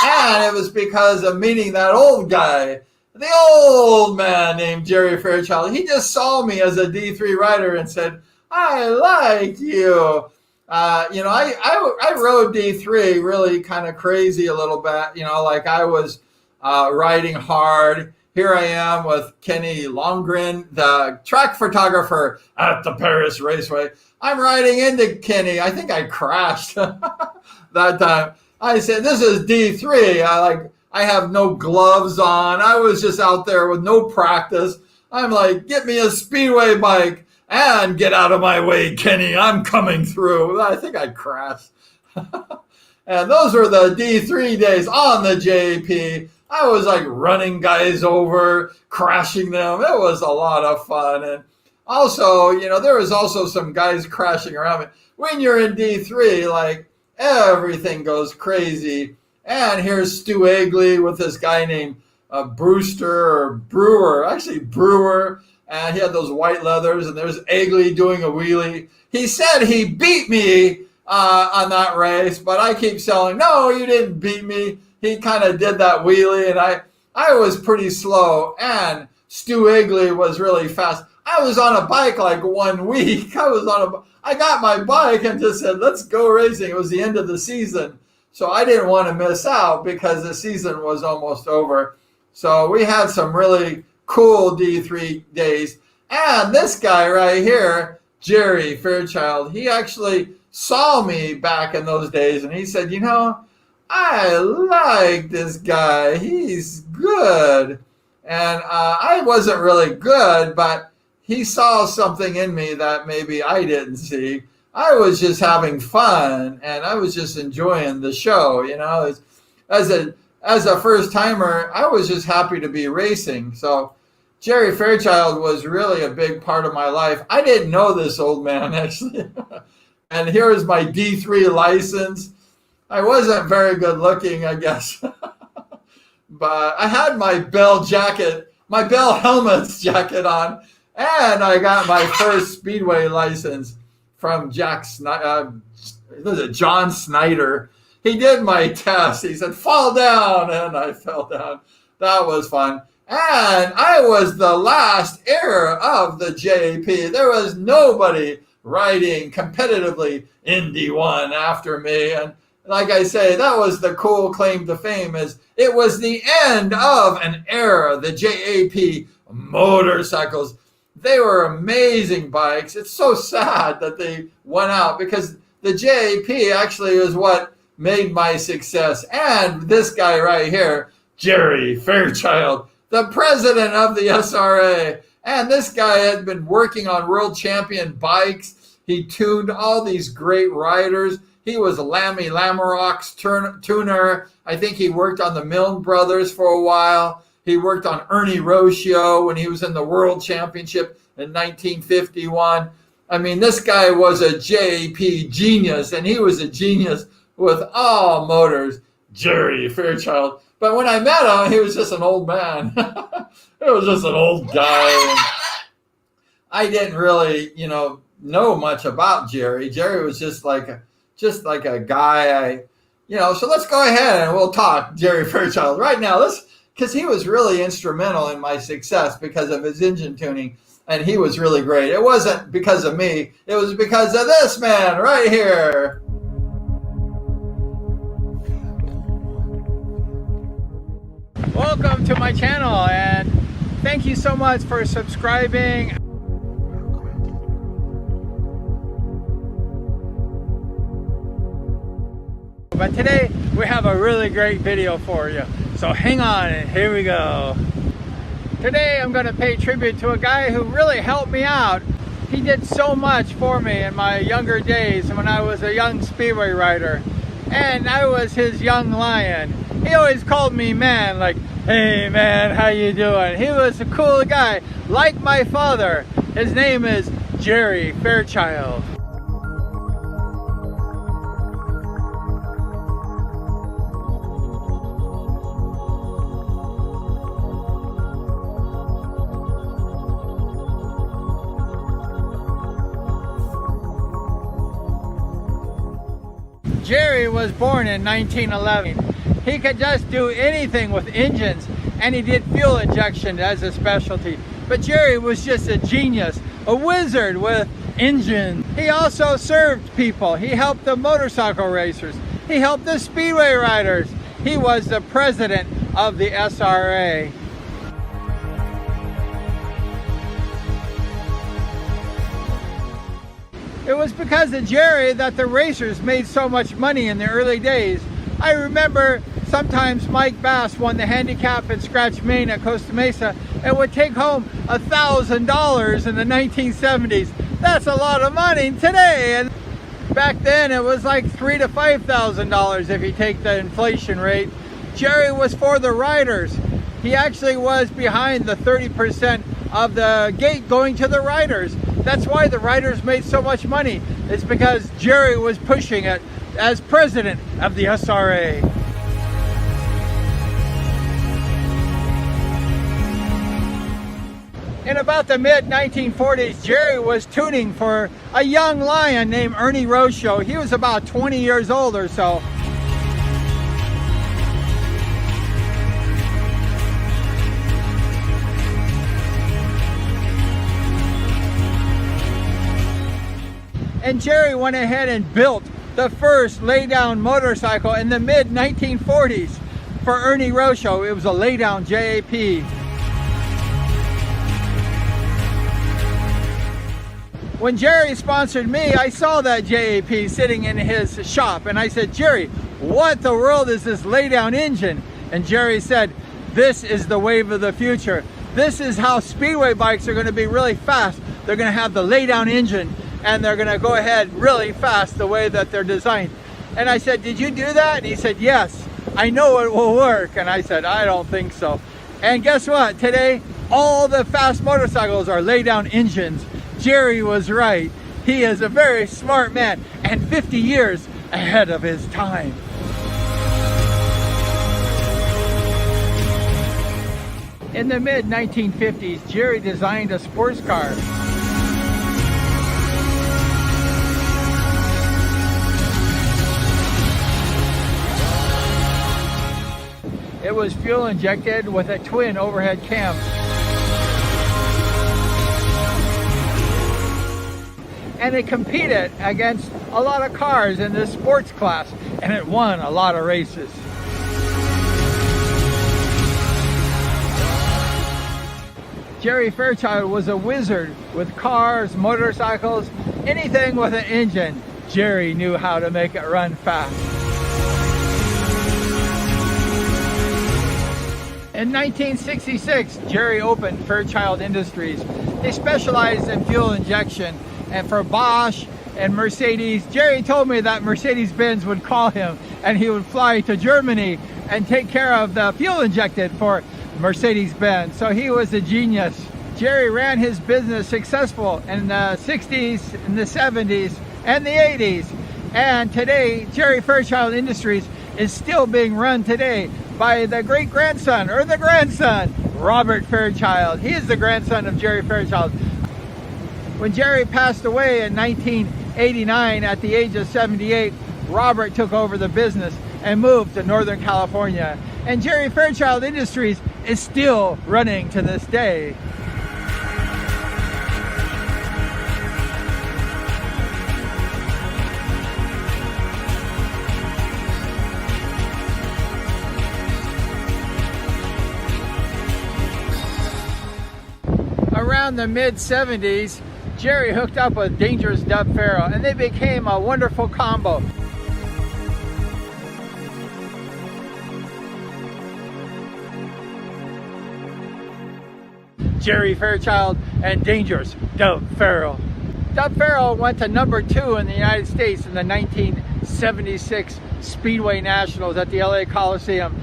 And it was because of meeting that old guy, the old man named Jerry Fairchild. He just saw me as a D3 rider and said, I like you. I rode D3 really kind of crazy a little bit, like I was riding hard. Here I am with Kenny Longren, the track photographer at the Paris Raceway. I'm riding into Kenny. I think I crashed that time. I said, this is D3. I have no gloves on. I was just out there with no practice. I'm like, get me a Speedway bike. And get out of my way, Kenny. I'm coming through. I think I crashed. And those were the D3 days on the JP. I was like running guys over, crashing them. It was a lot of fun. And also, there was also some guys crashing around me. When you're in D3, like everything goes crazy. And here's Stu Agley with this guy named Brewer. And he had those white leathers, and there's Agley doing a wheelie. He said he beat me on that race, but I keep saying, no, you didn't beat me. He kind of did that wheelie, and I was pretty slow, and Stu Agley was really fast. I was on a bike like 1 week. I got my bike and just said, let's go racing. It was the end of the season, so I didn't want to miss out because the season was almost over. So we had some really cool D3 days. And this guy right here, Jerry Fairchild, he actually saw me back in those days, and he said, I like this guy. He's good. And I wasn't really good, but he saw something in me that maybe I didn't see. I was just having fun, and I was just enjoying the show. As a first timer, I was just happy to be racing. So Jerry Fairchild was really a big part of my life. I didn't know this old man, actually. And here is my D3 license. I wasn't very good looking, I guess. But I had my Bell Helmets jacket on, and I got my first Speedway license from John Snyder. He did my test. He said, fall down, and I fell down. That was fun. And I was the last era of the JP. There was nobody riding competitively in D-1 after me. And like I say, that was the cool claim to fame, is it was the end of an era, the JAP motorcycles. They were amazing bikes. It's so sad that they went out, because the JAP actually is what made my success. And this guy right here, Jerry Fairchild, the president of the SRA. And this guy had been working on world champion bikes. He tuned all these great riders. He was Lammy Lamarrock's tuner. I think he worked on the Milne brothers for a while. He worked on Ernie Rocio when he was in the world championship in 1951. I mean, this guy was a JAP genius, and he was a genius with all motors, Jerry Fairchild. But when I met him, he was just an old man. It was just an old guy. And I didn't really, know much about Jerry. Jerry was just like a guy. So let's go ahead and we'll talk Jerry Fairchild right now. Because he was really instrumental in my success because of his engine tuning, and he was really great. It wasn't because of me. It was because of this man right here. Welcome to my channel, and thank you so much for subscribing. But today we have a really great video for you, so hang on and here we go. Today I'm going to pay tribute to a guy who really helped me out. He did so much for me in my younger days when I was a young Speedway rider, and I was his young lion. He always called me man, like, hey man, how you doing? He was a cool guy, like my father. His name is Jerry Fairchild. Jerry was born in 1911. He could just do anything with engines, and he did fuel injection as a specialty. But Jerry was just a genius, a wizard with engines. He also served people. He helped the motorcycle racers. He helped the Speedway riders. He was the president of the SRA. It was because of Jerry that the racers made so much money in the early days. I remember sometimes Mike Bass won the handicap and scratch main at Costa Mesa and would take home $1,000 in the 1970s. That's a lot of money today. And back then it was like $3,000 to $5,000 if you take the inflation rate. Jerry was for the riders. He actually was behind the 30% of the gate going to the riders. That's why the riders made so much money. It's because Jerry was pushing it as president of the SRA. In about the mid-1940s, Jerry was tuning for a young lion named Ernie Rocio. He was about 20 years old or so. And Jerry went ahead and built the first lay-down motorcycle in the mid-1940s for Ernie Rocio. It was a lay-down JAP. When Jerry sponsored me, I saw that JAP sitting in his shop, and I said, Jerry, what the world is this lay-down engine? And Jerry said, this is the wave of the future. This is how Speedway bikes are going to be really fast. They're going to have the lay-down engine, and they're going to go ahead really fast the way that they're designed. And I said, did you do that? And he said, yes, I know it will work. And I said, I don't think so. And guess what? Today, all the fast motorcycles are lay-down engines. Jerry was right. He is a very smart man and 50 years ahead of his time. In the mid-1950s, Jerry designed a sports car. It was fuel injected with a twin overhead cam. And it competed against a lot of cars in this sports class. and it won a lot of races. Jerry Fairchild was a wizard with cars, motorcycles, anything with an engine. Jerry knew how to make it run fast. In 1966, Jerry opened Fairchild Industries. They specialized in fuel injection, and for Bosch and Mercedes, Jerry told me that Mercedes-Benz would call him and he would fly to Germany and take care of the fuel injected for Mercedes-Benz. So he was a genius. Jerry ran his business successful in the 60s, in the 70s, and the 80s. And today, Jerry Fairchild Industries is still being run today by the great-grandson, or the grandson, Robert Fairchild. He is the grandson of Jerry Fairchild. When Jerry passed away in 1989 at the age of 78, Robert took over the business and moved to Northern California. And Jerry Fairchild Industries is still running to this day. Around the mid-70s, Jerry hooked up with Dangerous Dub Farrow, and they became a wonderful combo. Jerry Fairchild and Dangerous Dub Farrow. Dub Farrow went to number 2 in the United States in the 1976 Speedway Nationals at the LA Coliseum.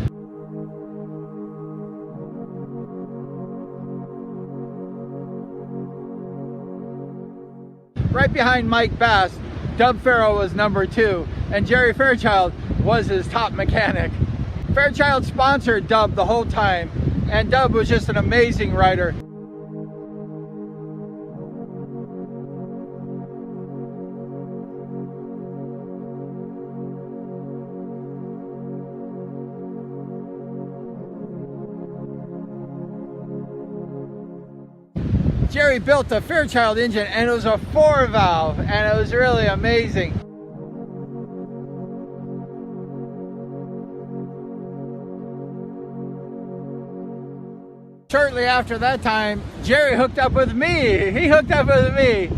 Right behind Mike Bass, Dub Farrow was number 2, and Jerry Fairchild was his top mechanic. Fairchild sponsored Dub the whole time, and Dub was just an amazing rider. Jerry built the Fairchild engine, and it was a 4-valve, and it was really amazing. Shortly after that time, Jerry hooked up with me. He hooked up with me.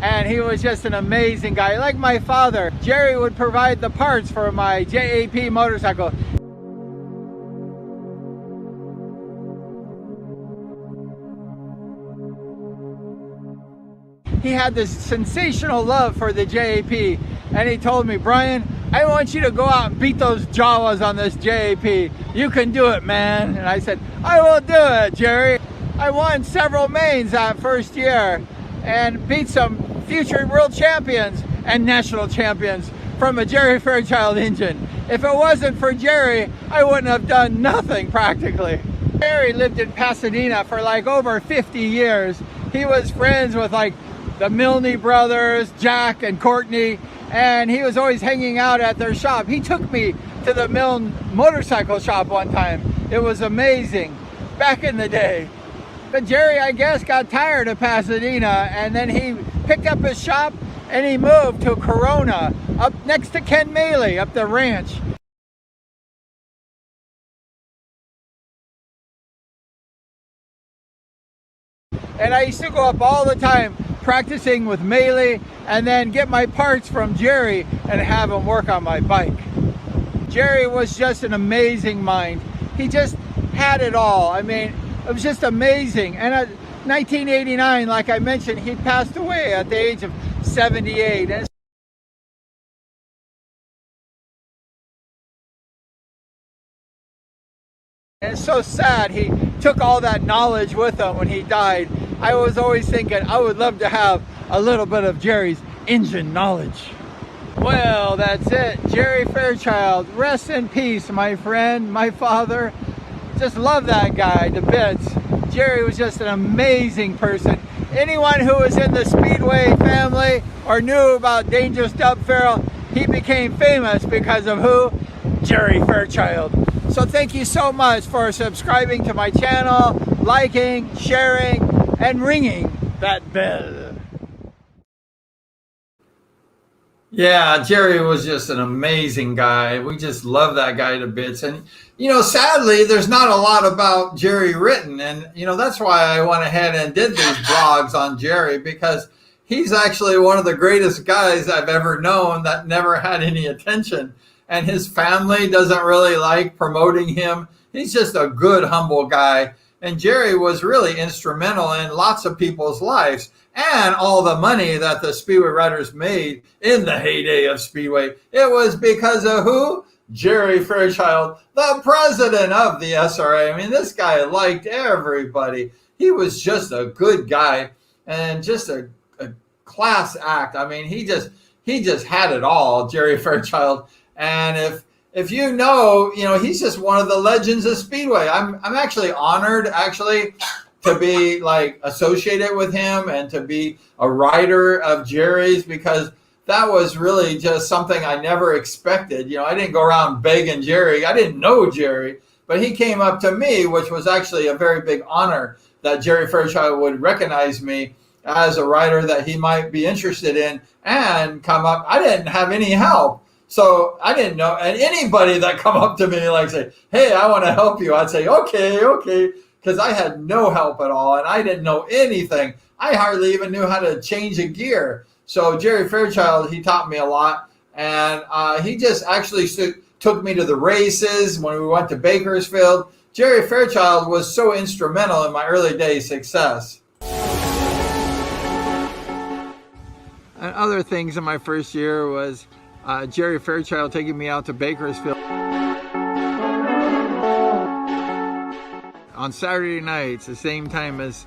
And he was just an amazing guy, like my father. Jerry would provide the parts for my JAP motorcycle. He had this sensational love for the JAP, and he told me, Brian, I want you to go out and beat those Jawas on this JAP. You can do it, man. And I said, I will do it, Jerry. I won several mains that first year and beat some future world champions and national champions from a Jerry Fairchild engine. If it wasn't for Jerry, I wouldn't have done nothing practically. Jerry lived in Pasadena for like over 50 years. He was friends with like the Milne brothers, Jack and Courtney, and he was always hanging out at their shop. He took me to the Milne motorcycle shop one time. It was amazing back in the day. But Jerry, I guess, got tired of Pasadena, and then he picked up his shop and he moved to Corona, up next to Ken Maley, up the ranch. And I used to go up all the time practicing with Maley, and then get my parts from Jerry and have him work on my bike. Jerry was just an amazing mind. He just had it all. I mean, it was just amazing. And at 1989, like I mentioned, he passed away at the age of 78. And it's so sad he took all that knowledge with him when he died. I was always thinking I would love to have a little bit of Jerry's engine knowledge. Well, that's it. Jerry Fairchild, rest in peace, my friend, my father. Just love that guy to bits. Jerry was just an amazing person. Anyone who was in the Speedway family or knew about Dangerous Dub Farrell, he became famous because of who? Jerry Fairchild. So thank you so much for subscribing to my channel, liking, sharing, and ringing that bell. Yeah, Jerry was just an amazing guy. We just love that guy to bits. And, you know, sadly, there's not a lot about Jerry written. And, you know, that's why I went ahead and did these blogs on Jerry, because he's actually one of the greatest guys I've ever known that never had any attention. And his family doesn't really like promoting him. He's just a good, humble guy. And Jerry was really instrumental in lots of people's lives. And all the money that the Speedway riders made in the heyday of Speedway, it was because of who? Jerry Fairchild, the president of the SRA. I mean, this guy liked everybody. He was just a good guy and just a class act. I mean, he just had it all, Jerry Fairchild. And if you know, he's just one of the legends of Speedway. I'm actually honored, to be like associated with him and to be a writer of Jerry's, because that was really just something I never expected. I didn't go around begging Jerry. I didn't know Jerry, but he came up to me, which was actually a very big honor that Jerry Fairchild would recognize me as a writer that he might be interested in and come up. I didn't have any help. So I didn't know. And anybody that come up to me like say, hey, I want to help you, I'd say, okay. Because I had no help at all, and I didn't know anything. I hardly even knew how to change a gear. So Jerry Fairchild, he taught me a lot, and he just actually took me to the races when we went to Bakersfield. Jerry Fairchild was so instrumental in my early days' success. And other things in my first year was Jerry Fairchild taking me out to Bakersfield on Saturday nights, the same time as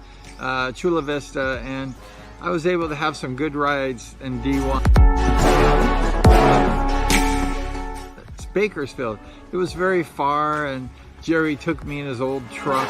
Chula Vista, and I was able to have some good rides in D-1. It's Bakersfield. It was very far, and Jerry took me in his old truck.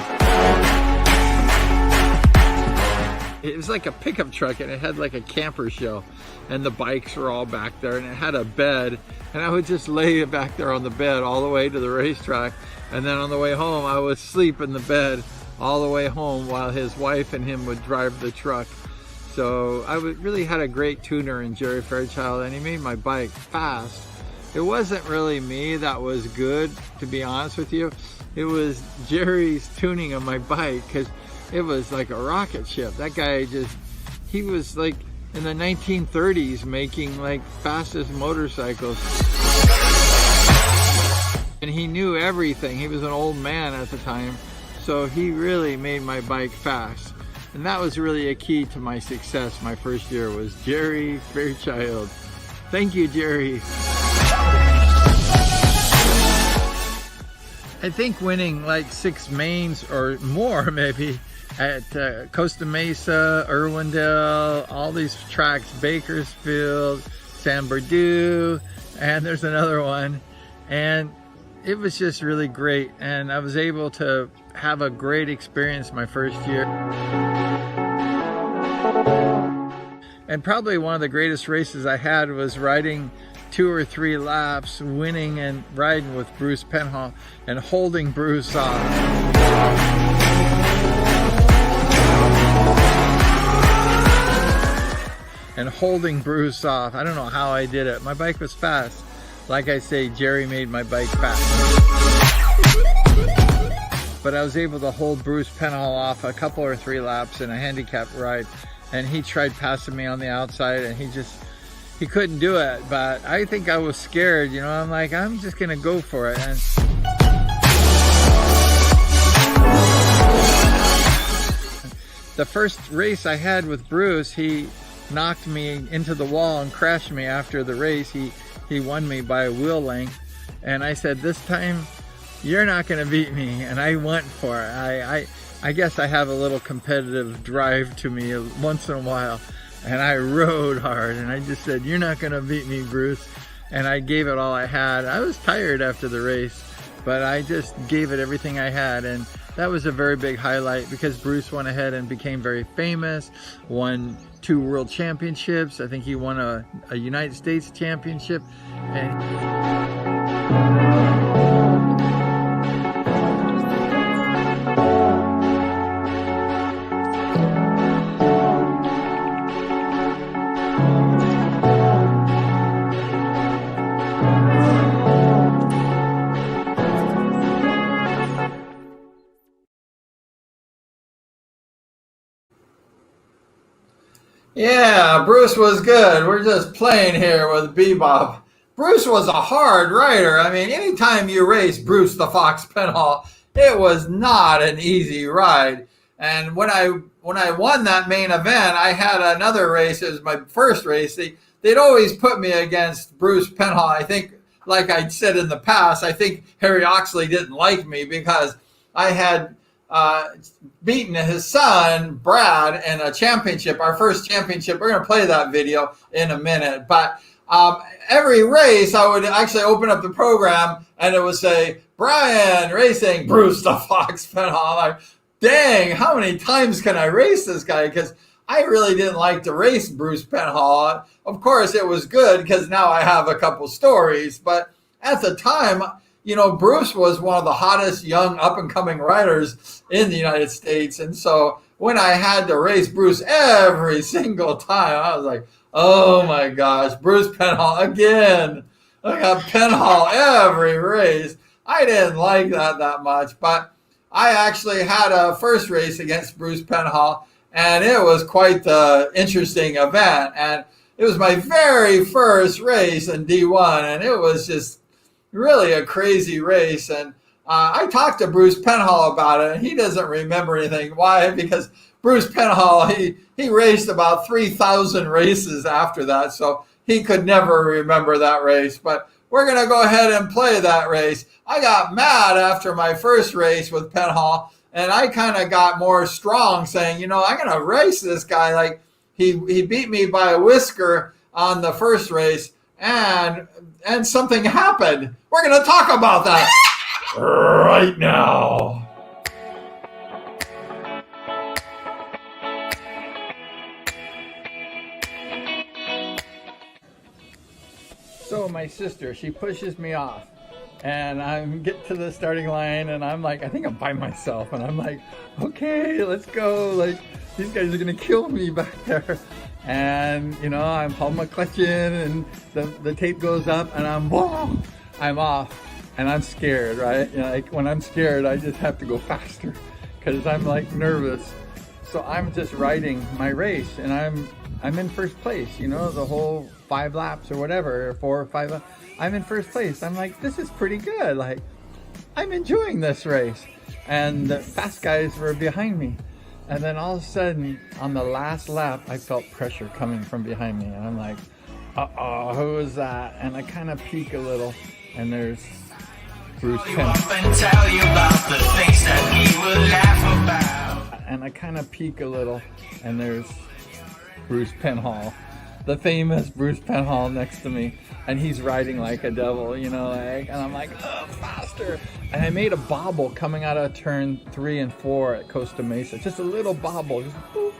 It was like a pickup truck, and it had like a camper shell, and the bikes were all back there, and it had a bed, and I would just lay back there on the bed all the way to the racetrack. And then on the way home, I would sleep in the bed all the way home while his wife and him would drive the truck. So I really had a great tuner in Jerry Fairchild, and he made my bike fast. It wasn't really me that was good, to be honest with you. It was Jerry's tuning of my bike, because it was like a rocket ship. That guy he was like in the 1930s making like fastest motorcycles. And he knew everything. He was an old man at the time, so he really made my bike fast. And that was really a key to my success my first year, was Jerry Fairchild. Thank you, Jerry. I think winning like 6 mains or more maybe at Costa Mesa, Irwindale, all these tracks, Bakersfield, San Bernardino, and there's another one. And it was just really great, and I was able to have a great experience my first year. And probably one of the greatest races I had was riding 2 or 3 laps, winning and riding with Bruce Penhall and holding Bruce off. And holding Bruce off. I don't know how I did it. My bike was fast. Like I say, Jerry made my bike fast. But I was able to hold Bruce Penhall off a couple or 3 laps in a handicap ride, and he tried passing me on the outside, and he couldn't do it. But I think I was scared, I'm like, I'm just gonna go for it. And the first race I had with Bruce, he knocked me into the wall and crashed me after the race. He won me by a wheel length, and I said, this time you're not going to beat me, and I went for it. I guess I have a little competitive drive to me once in a while, and I rode hard, and I just said, you're not going to beat me, Bruce, and I gave it all I had. I was tired after the race, but I just gave it everything I had, and that was a very big highlight because Bruce went ahead and became very famous, won 2 world championships. I think he won a United States championship. Yeah, Bruce was good. We're just playing here with Bebop. Bruce was a hard rider. I mean, anytime you race Bruce the Fox Penhall, it was not an easy ride. And when I won that main event, I had another race. It was my first race. They'd always put me against Bruce Penhall. I think, like I said in the past, I think Harry Oxley didn't like me because I had beaten his son Brad in a championship, our first championship. We're going to play that video in a minute, but every race I would actually open up the program and it would say Brian racing Bruce the Fox Penhall. Like, dang, how many times can I race this guy? Because I really didn't like to race Bruce Penhall. Of course it was good because now I have a couple stories, but at the time, you know, Bruce was one of the hottest young up-and-coming riders in the United States. And so when I had to race Bruce every single time, I was like, oh my gosh, Bruce Penhall again. I got Penhall every race. I didn't like that much, but I actually had a first race against Bruce Penhall, and it was quite the interesting event. And it was my very first race in D-1, and it was just really a crazy race. And I talked to Bruce Penhall about it, and he doesn't remember anything. Why? Because Bruce Penhall, he raced about 3,000 races after that, so he could never remember that race. But we're going to go ahead and play that race. I got mad after my first race with Penhall, and I kind of got more strong, saying, you know, I'm going to race this guy. Like, he beat me by a whisker on the first race, and something happened. We're going to talk about that right now. So my sister, she pushes me off, and I get to the starting line, and I'm like, I think I'm by myself, and I'm like, okay, let's go. Like, these guys are gonna kill me back there. And you know, I'm holding my clutch in, and the tape goes up, and I'm off, and I'm scared, right? You know, like when I'm scared, I just have to go faster because I'm like nervous. So I'm just riding my race, and I'm in first place. You know, the whole 5 laps or whatever, or 4 or 5 laps, I'm in first place. I'm like, this is pretty good. Like, I'm enjoying this race. And the fast guys were behind me. And then all of a sudden, on the last lap, I felt pressure coming from behind me. And I'm like, uh-oh, who is that? And I kind of peek a little, and there's Bruce Penhall. And I kind of peek a little, and there's Bruce Penhall, the famous Bruce Penhall next to me, and he's riding like a devil, you know, like, and I'm like, oh, faster. And I made a bobble coming out of turn 3 and 4 at Costa Mesa, just a little bobble, just boop.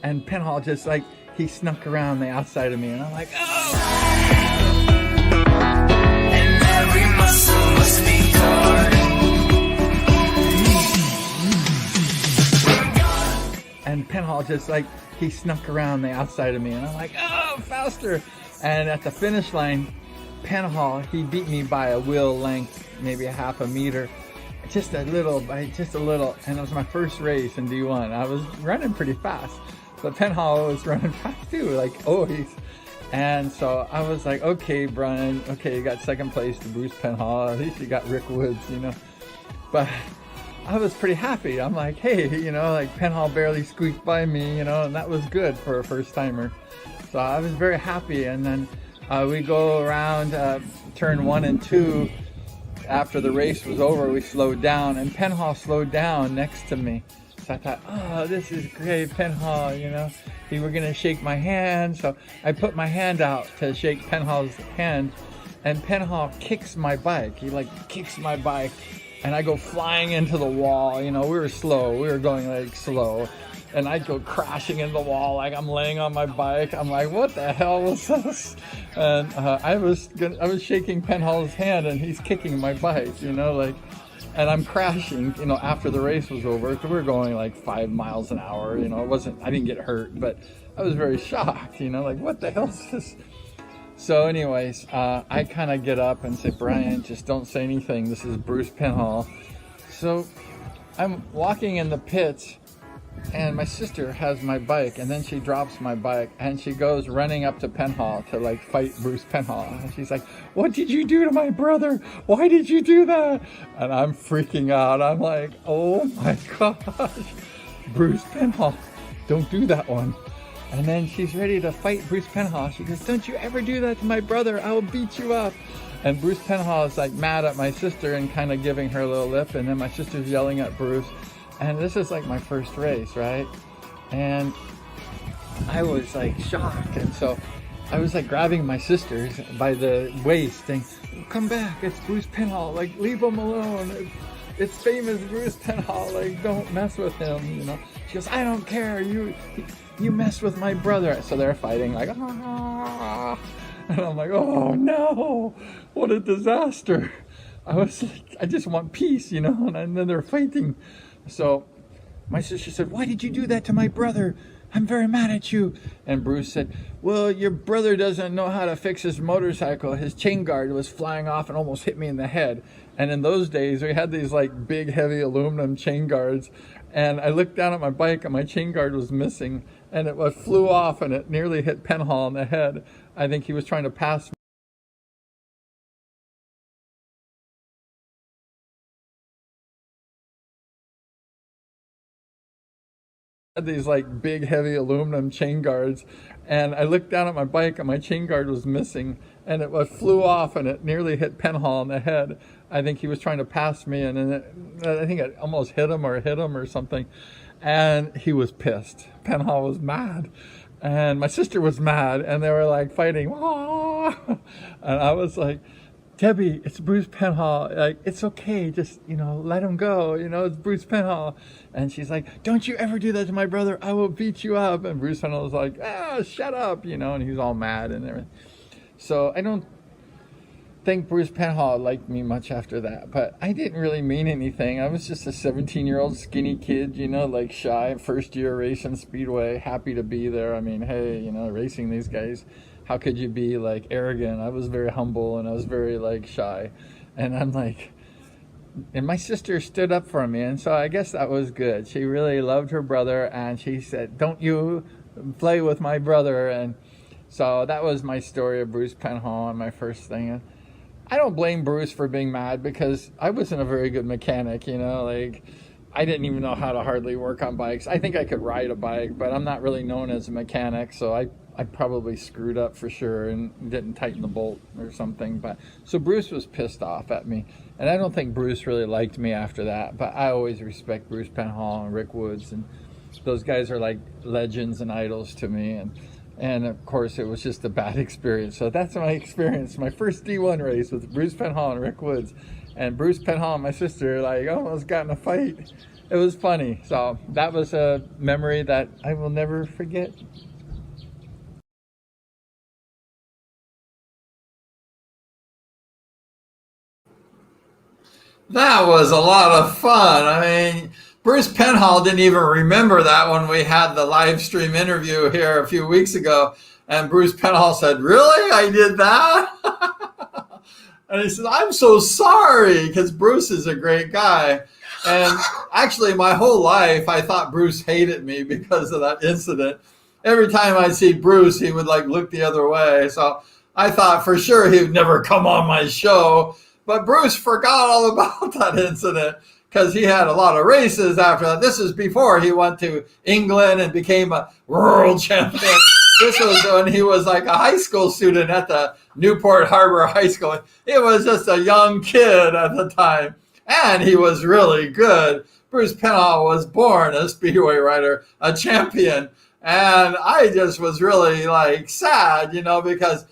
And Penhall just like, he snuck around the outside of me, and I'm like, oh. And every muscle must be torn. And Penhall just like, he snuck around the outside of me, and I'm like, oh, faster. And at the finish line, Penhall, he beat me by a wheel length, maybe a half a meter, just a little. And it was my first race in D1. I was running pretty fast, but Penhall was running fast too, like always. And so I was like, okay, Brian, okay, you got second place to Bruce Penhall. At least you got Rick Woods, you know. But I was pretty happy. I'm like, hey, you know, like Penhall barely squeaked by me, you know, and that was good for a first timer. So I was very happy. And then we go around turn 1 and 2. After the race was over, we slowed down, and Penhall slowed down next to me. So I thought, oh, this is great, Penhall, you know. He were gonna shake my hand, so I put my hand out to shake Penhall's hand, and Penhall kicks my bike. He like kicks my bike, and I go flying into the wall. You know, we were slow. We were going like slow. And I go crashing into the wall like I'm laying on my bike. I'm like, what the hell was this? And I was shaking Penhall's hand, and he's kicking my bike, you know, like, and I'm crashing, you know, after the race was over. We were going like 5 miles an hour, you know. I didn't get hurt, but I was very shocked, you know, like, what the hell is this? So anyways, I kind of get up and say, Brian, just don't say anything. This is Bruce Penhall. So I'm walking in the pits, and my sister has my bike, and then she drops my bike, and she goes running up to Penhall to like fight Bruce Penhall. And she's like, what did you do to my brother? Why did you do that? And I'm freaking out. I'm like, oh my gosh, Bruce Penhall, don't do that one. And then she's ready to fight Bruce Penhall. She goes, don't you ever do that to my brother. I will beat you up. And Bruce Penhall is like mad at my sister and kind of giving her a little lip. And then my sister's yelling at Bruce. And this is like my first race, right? And I was like shocked. And so I was like grabbing my sisters by the waist and, come back, it's Bruce Penhall. Like, leave him alone. It's famous Bruce Penhall. Like, don't mess with him, you know. She goes, I don't care. You messed with my brother. So they're fighting like, ah. And I'm like, oh no, what a disaster. I was like, I just want peace, you know. And then they're fighting. So my sister said, why did you do that to my brother? I'm very mad at you. And Bruce said, well, your brother doesn't know how to fix his motorcycle. His chain guard was flying off and almost hit me in the head. And in those days, we had these like big, heavy aluminum chain guards. And I looked down at my bike and my chain guard was missing. And it flew off and it nearly hit Penhall in the head. I think he was trying to pass me. These like big heavy aluminum chain guards, and I looked down at my bike and my chain guard was missing, and it flew off and it nearly hit Penhall in the head. I think he was trying to pass me, and I think it almost hit him or something, and he was pissed. Penhall was mad, and my sister was mad, and they were like fighting. Wah! And I was like, Debbie, it's Bruce Penhall. Like, it's okay. Just, you know, let him go. You know, it's Bruce Penhall. And she's like, don't you ever do that to my brother. I will beat you up. And Bruce Penhall was like, shut up, you know, and he was all mad and everything. So I don't think Bruce Penhall liked me much after that, but I didn't really mean anything. I was just a 17-year-old skinny kid, you know, like shy, first year racing Speedway, happy to be there. I mean, hey, you know, racing these guys. How could you be like arrogant? I was very humble and I was very like shy. And I'm like, and my sister stood up for me. And so I guess that was good. She really loved her brother and she said, don't you play with my brother. And so that was my story of Bruce Penhall and my first thing. And I don't blame Bruce for being mad because I wasn't a very good mechanic, you know, like I didn't even know how to hardly work on bikes. I think I could ride a bike, but I'm not really known as a mechanic. So I probably screwed up for sure and didn't tighten the bolt or something. But so Bruce was pissed off at me. And I don't think Bruce really liked me after that. But I always respect Bruce Penhall and Rick Woods. And those guys are like legends and idols to me. And of course, it was just a bad experience. So that's my experience. My first D-1 race with Bruce Penhall and Rick Woods. And Bruce Penhall and my sister like almost got in a fight. It was funny. So that was a memory that I will never forget. That was a lot of fun. I mean, Bruce Penhall didn't even remember that when we had the live stream interview here a few weeks ago. And Bruce Penhall said, really? I did that? And he said, I'm so sorry, because Bruce is a great guy. And actually, my whole life, I thought Bruce hated me because of that incident. Every time I'd see Bruce, he would like look the other way. So I thought for sure he would never come on my show. But Bruce forgot all about that incident because he had a lot of races after that. This is before he went to England and became a world champion. This was when he was like a high school student at the Newport Harbor High School. He was just a young kid at the time, and he was really good. Bruce Penhall was born a Speedway rider, a champion, and I just was really like sad, you know, because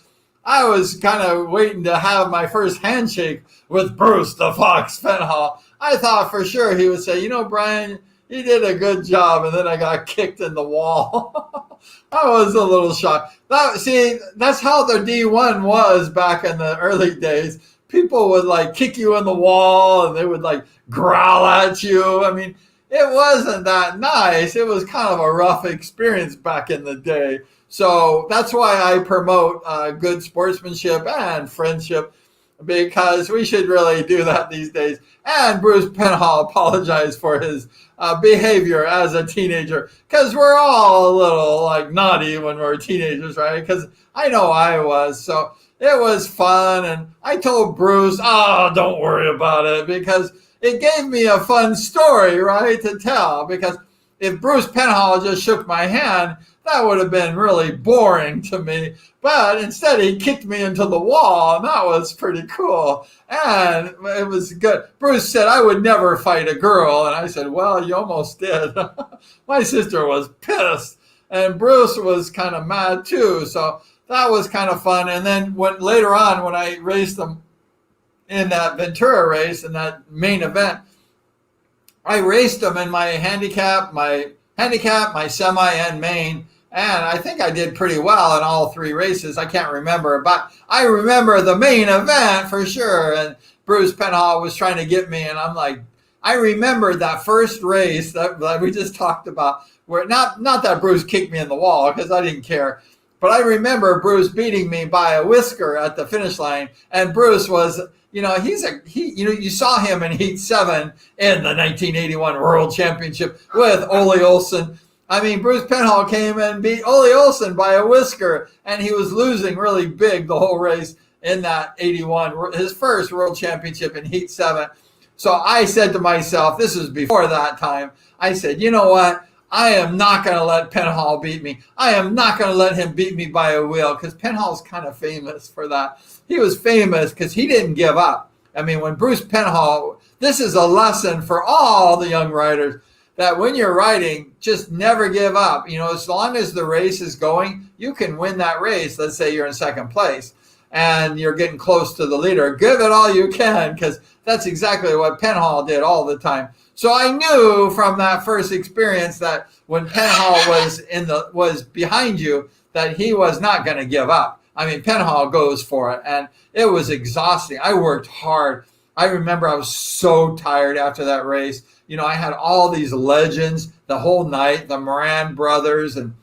I was kind of waiting to have my first handshake with Bruce the Fox Penhall. I thought for sure he would say, you know, Brian, you did a good job. And then I got kicked in the wall. I was a little shocked. See, that's how the D-1 was back in the early days. People would like kick you in the wall and they would like growl at you. I mean, it wasn't that nice. It was kind of a rough experience back in the day. So that's why I promote good sportsmanship and friendship, because we should really do that these days. And Bruce Penhall apologized for his behavior as a teenager, because we're all a little like naughty when we're teenagers, right? Because I know I was. So it was fun. And I told Bruce, don't worry about it, because it gave me a fun story, right, to tell. Because if Bruce Penhall just shook my hand, that would have been really boring to me. But instead, he kicked me into the wall, and that was pretty cool. And it was good. Bruce said, I would never fight a girl. And I said, well, you almost did. My sister was pissed. And Bruce was kind of mad, too. So that was kind of fun. And then later on, when I raced them in that Ventura race, in that main event, I raced them in my handicap, my semi, and main. And I think I did pretty well in all three races. I can't remember, but I remember the main event for sure. And Bruce Penhall was trying to get me. And I'm like, I remember that first race that we just talked about, where not that Bruce kicked me in the wall, because I didn't care. But I remember Bruce beating me by a whisker at the finish line. And Bruce was, you saw him in Heat 7 in the 1981 World Championship with Ole Olsen. I mean, Bruce Penhall came and beat Ole Olsen by a whisker, and he was losing really big the whole race in that 81, his first World Championship in Heat 7. So I said to myself, this is before that time, I said, you know what? I am not going to let Penhall beat me. I am not going to let him beat me by a wheel, because Penhall's kind of famous for that. He was famous because he didn't give up. I mean, when Bruce Penhall, this is a lesson for all the young riders, that when you're riding, just never give up. As long as the race is going, you can win that race. Let's say you're in second place and you're getting close to the leader. Give it all you can, because that's exactly what Penhall did all the time. So I knew from that first experience that when Penhall was behind you, that he was not going to give up. I mean, Penhall goes for it, and it was exhausting. I worked hard. I remember I was so tired after that race. I had all these legends the whole night, the Moran brothers and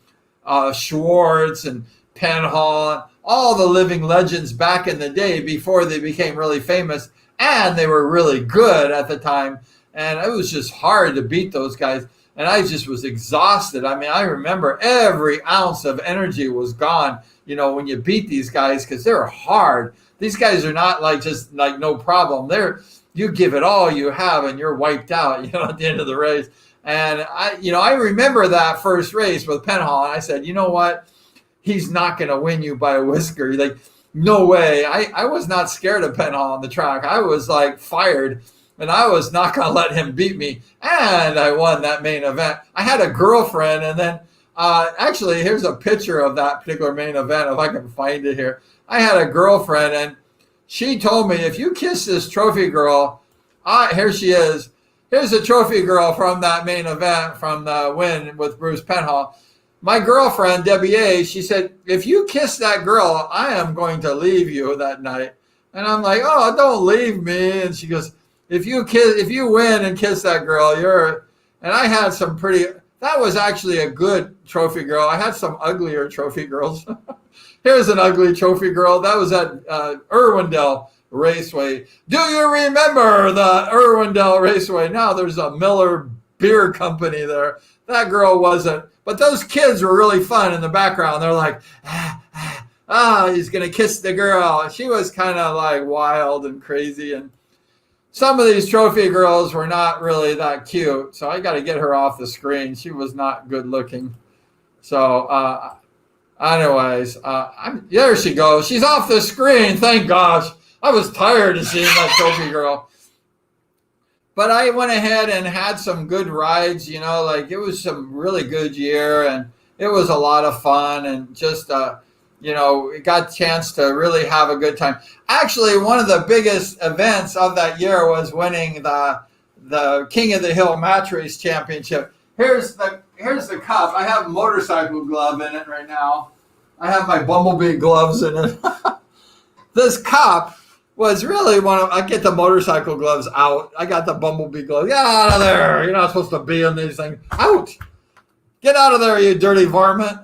Schwartz and Penhall, all the living legends back in the day before they became really famous, and they were really good at the time. And it was just hard to beat those guys. And I just was exhausted. I mean, I remember every ounce of energy was gone, when you beat these guys, because they're hard. These guys are not just no problem. You give it all you have and you're wiped out, at the end of the race. And I remember that first race with Penhall, and I said, you know what? He's not going to win you by a whisker. No way. I was not scared of Penhall on the track. I was fired. And I was not going to let him beat me. And I won that main event. I had a girlfriend. And then actually, here's a picture of that particular main event, if I can find it here. I had a girlfriend, and she told me, if you kiss this trophy girl, here she is. Here's a trophy girl from that main event, from the win with Bruce Penhall. My girlfriend, Debbie A., she said, if you kiss that girl, I am going to leave you that night. And I'm like, oh, don't leave me. And she goes, if you win and kiss that girl, and I had that was actually a good trophy girl. I had some uglier trophy girls. Here's an ugly trophy girl. That was at Irwindale Raceway. Do you remember the Irwindale Raceway? Now there's a Miller Beer Company there. That girl wasn't. But those kids were really fun in the background. They're like, he's going to kiss the girl. She was kind of wild and crazy, and some of these trophy girls were not really that cute, so I got to get her off the screen. She was not good looking. So, anyways, there she goes. She's off the screen. Thank gosh. I was tired of seeing that trophy girl. But I went ahead and had some good rides. It was some really good year, and it was a lot of fun, and just you know, we got a chance to really have a good time. Actually, one of the biggest events of that year was winning the King of the Hill Match Race Championship. Here's the cup. I have a motorcycle glove in it right now. I have my Bumblebee gloves in it. This cup was really I get the motorcycle gloves out. I got the Bumblebee gloves. Get out of there. You're not supposed to be in these things. Out. Get out of there, you dirty varmint.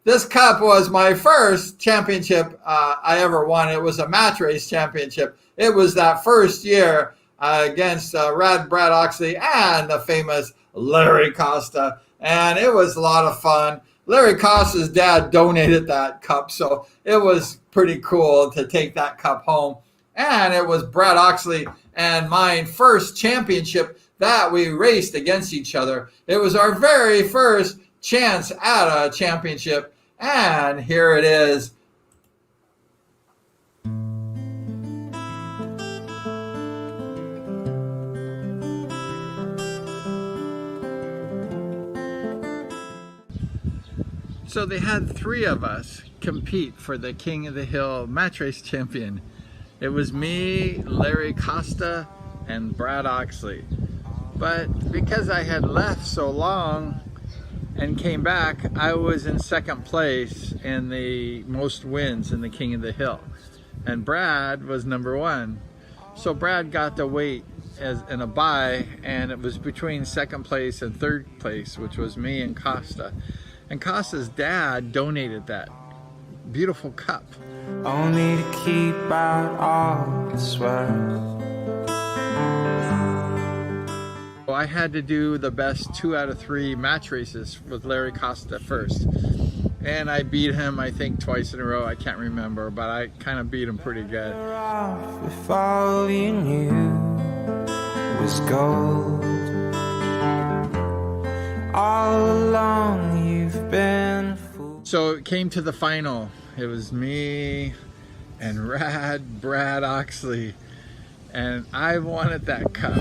This cup was my first championship I ever won. It was a match race championship. It was that first year against Brad Oxley and the famous Larry Costa. And it was a lot of fun. Larry Costa's dad donated that cup, so it was pretty cool to take that cup home. And it was Brad Oxley and mine first championship that we raced against each other. It was our very first chance at a championship. And here it is. So they had 3 of us compete for the King of the Hill Match Race Champion. It was me, Larry Costa, and Brad Oxley. But because I had left so long and came back, I was in second place in the most wins in the King of the Hill. And Brad was number 1. So Brad got the weight in a bye, and it was between second place and third place, which was me and Costa. And Costa's dad donated that beautiful cup. Only to keep out all the sweat. I had to do the best 2 out of 3 match races with Larry Costa first. And I beat him, I think, twice in a row. I can't remember, but I kind of beat him pretty good. If all you knew was gold, all along you've been a fool. So it came to the final. It was me and Brad Oxley, and I wanted that cup.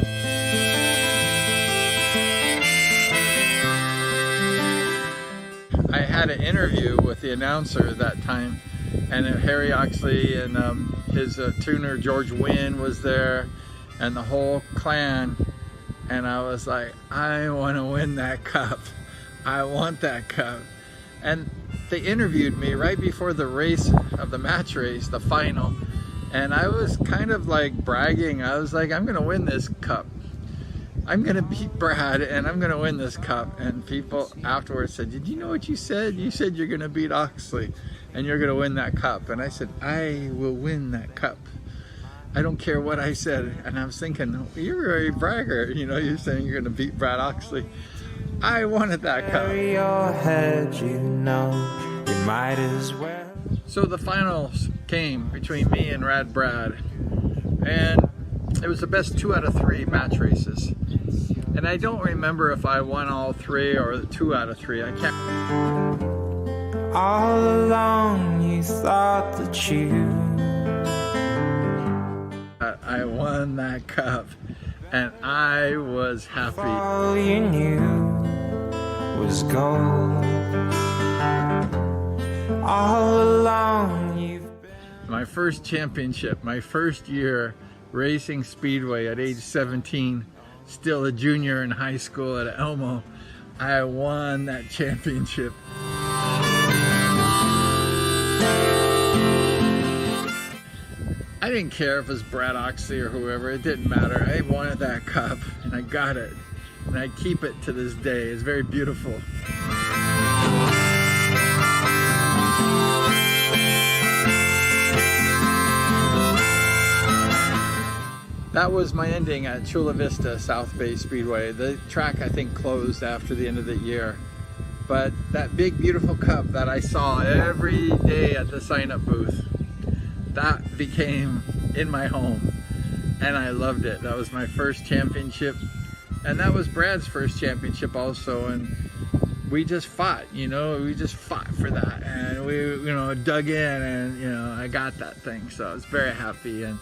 I had an interview with the announcer that time, and Harry Oxley and his tuner George Wynn was there, and the whole clan. And I was like, I want to win that cup. I want that cup. And they interviewed me right before the race of the match race, the final. And I was kind of like bragging. I was like, I'm going to win this cup. I'm going to beat Brad and I'm going to win this cup. And people afterwards said, did you know what you said? You said you're going to beat Oxley and you're going to win that cup. And I said, I will win that cup. I don't care what I said. And I was thinking, you're a bragger. You know, you're saying you're going to beat Brad Oxley. I wanted that cup. Your head, you know, you might as well. So the finals came between me and Brad. And it was the best 2 out of 3 match races. And I don't remember if I won all 3 or 2 out of 3. I can't. All along you thought that you. I won that cup, and I was happy. All you knew was gold. All along you've been. My first championship, my first year racing Speedway at age 17, still a junior in high school at Elmo. I won that championship. I didn't care if it was Brad Oxley or whoever, it didn't matter. I wanted that cup and I got it. And I keep it to this day. It's very beautiful. That was my ending at Chula Vista South Bay Speedway. The track, I think, closed after the end of the year. But that big, beautiful cup that I saw every day at the sign-up booth, that became in my home. And I loved it. That was my first championship. And that was Brad's first championship also. And we just fought, you know, we just fought for that. And we, you know, dug in and, you know, I got that thing. So I was very happy. And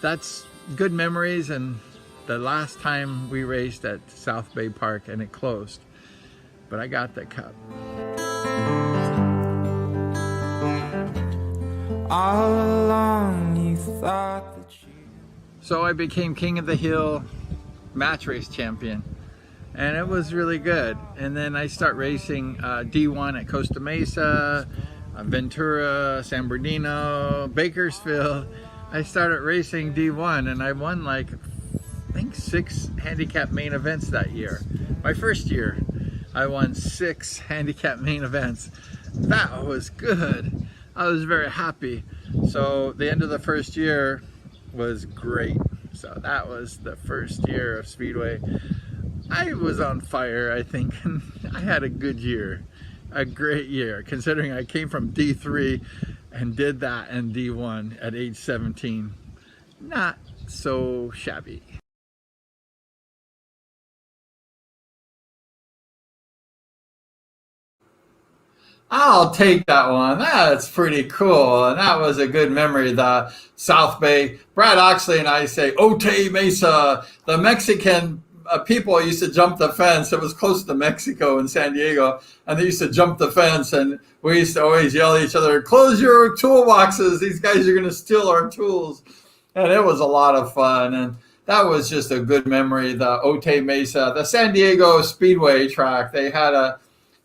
that's good memories. And the last time we raced at South Bay Park and it closed, but I got that cup. All along you thought that you... So I became King of the Hill match race champion, and it was really good. And then I start racing D1 at Costa Mesa, Ventura, San Bernardino, Bakersfield. I started racing D1 and I won like, I think 6 handicap main events that year. My first year, I won 6 handicap main events. That was good. I was very happy. So the end of the first year was great. So that was the first year of Speedway. I was on fire, I think. I had a good year, a great year, considering I came from D3 and did that in D1 at age 17. Not so shabby. I'll take that one. That's pretty cool. And that was a good memory. The South Bay, Brad Oxley and I say, Otay Mesa. The Mexican people used to jump the fence. It was close to Mexico in San Diego. And they used to jump the fence. And we used to always yell at each other, close your toolboxes. These guys are going to steal our tools. And it was a lot of fun. And that was just a good memory. The Otay Mesa, the San Diego Speedway track, they had a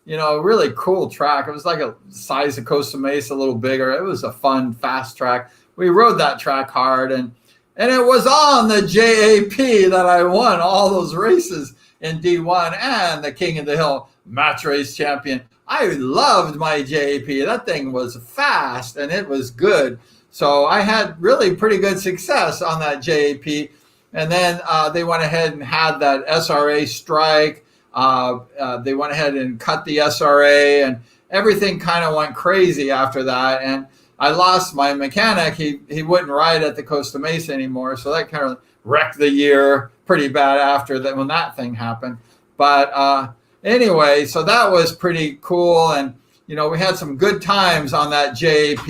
really cool track. It was like a size of Costa Mesa, a little bigger. It was a fun, fast track. We rode that track hard, and it was on the JAP that I won all those races in D1 and the King of the Hill match race champion. I loved my JAP. That thing was fast and it was good. So I had really pretty good success on that JAP. And then they went ahead and had that SRA strike. They went ahead and cut the SRA, and everything kind of went crazy after that. And I lost my mechanic. He wouldn't ride at the Costa Mesa anymore. So that kind of wrecked the year pretty bad after that when that thing happened. But anyway, so that was pretty cool. And, we had some good times on that JAP.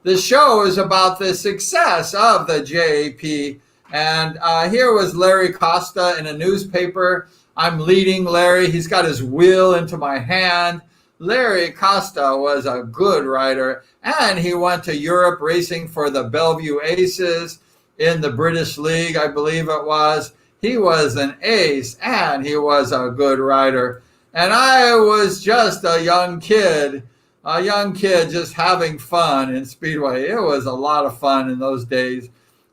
The show is about the success of the JAP. And here was Larry Costa in a newspaper. I'm leading Larry. He's got his wheel into my hand. Larry Costa was a good rider, and he went to Europe racing for the Bellevue Aces in the British League, I believe it was. He was an ace, and he was a good rider. And I was just a young kid just having fun in Speedway. It was a lot of fun in those days,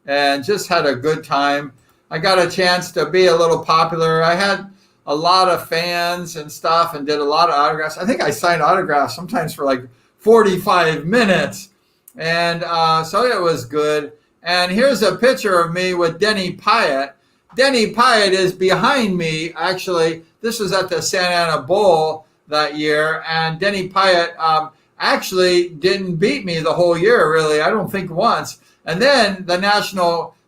and just had a good time. I got a chance to be a little popular. I had a lot of fans and stuff and did a lot of autographs. I think I signed autographs sometimes for like 45 minutes. And so it was good. And here's a picture of me with Denny Pyatt. Denny Pyatt is behind me, actually. This was at the Santa Ana Bowl that year. And Denny Pyatt actually didn't beat me the whole year, really. I don't think once. And then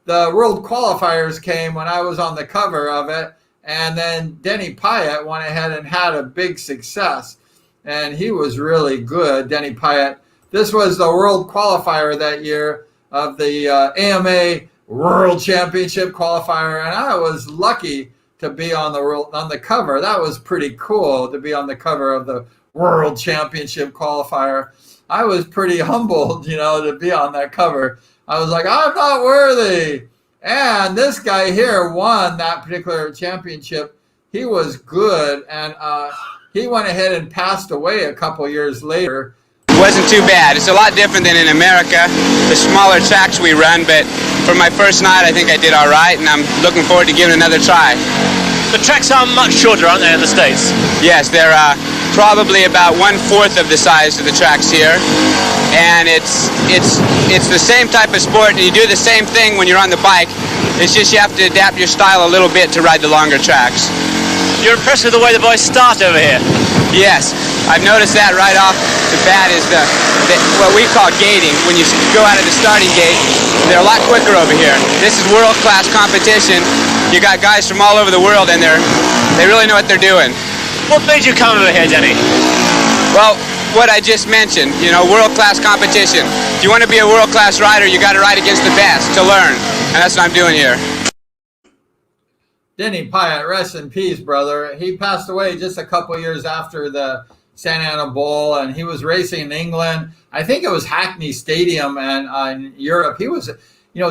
the world qualifiers came when I was on the cover of it, and then Denny Pyatt went ahead and had a big success, and he was really good, Denny Pyatt. This was the world qualifier that year of the AMA World Championship qualifier, and I was lucky to be on the cover. That was pretty cool to be on the cover of the World Championship qualifier. I was pretty humbled, to be on that cover. I was like, I'm not worthy. And this guy here won that particular championship. He was good, and he went ahead and passed away a couple years later. It wasn't too bad. It's a lot different than in America, the smaller tracks we run, but for my first night I think I did all right, and I'm looking forward to giving it another try. The tracks are much shorter, aren't they, in the States? Yes, they're probably about 1/4 of the size of the tracks here. And it's the same type of sport, and you do the same thing when you're on the bike. It's just you have to adapt your style a little bit to ride the longer tracks. You're impressed with the way the boys start over here? Yes, I've noticed that right off the bat is the what we call gating. When you go out of the starting gate, they're a lot quicker over here. This is world-class competition. You got guys from all over the world, and they really know what they're doing. What made you come over here, Denny? Well, what I just mentioned, world-class competition. If you want to be a world-class rider, you got to ride against the best to learn, and that's what I'm doing here. Denny Pyatt, rest in peace, brother. He passed away just a couple years after the Santa Ana Bowl, and he was racing in England. I think it was Hackney Stadium, and in Europe. He was,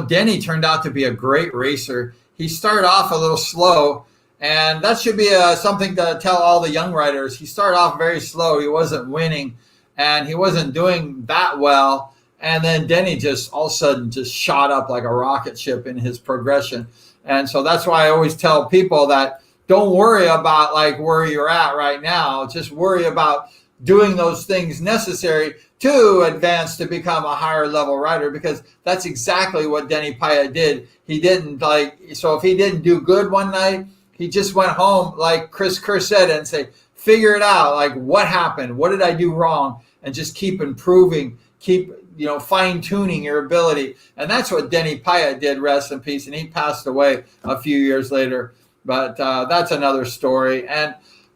Denny turned out to be a great racer. He started off a little slow, and that should be something to tell all the young riders. He started off very slow. He wasn't winning, and he wasn't doing that well. And then Denny just all of a sudden just shot up like a rocket ship in his progression. And so that's why I always tell people that don't worry about like where you're at right now. Just worry about doing those things necessary to advance to become a higher level rider, because that's exactly what Denny Paya did. He didn't so if he didn't do good one night, he just went home, like Chris Kerr said, and say, figure it out. Like, what happened? What did I do wrong? And just keep improving, keep fine tuning your ability. And that's what Denny Paya did, rest in peace. And he passed away a few years later. But that's another story.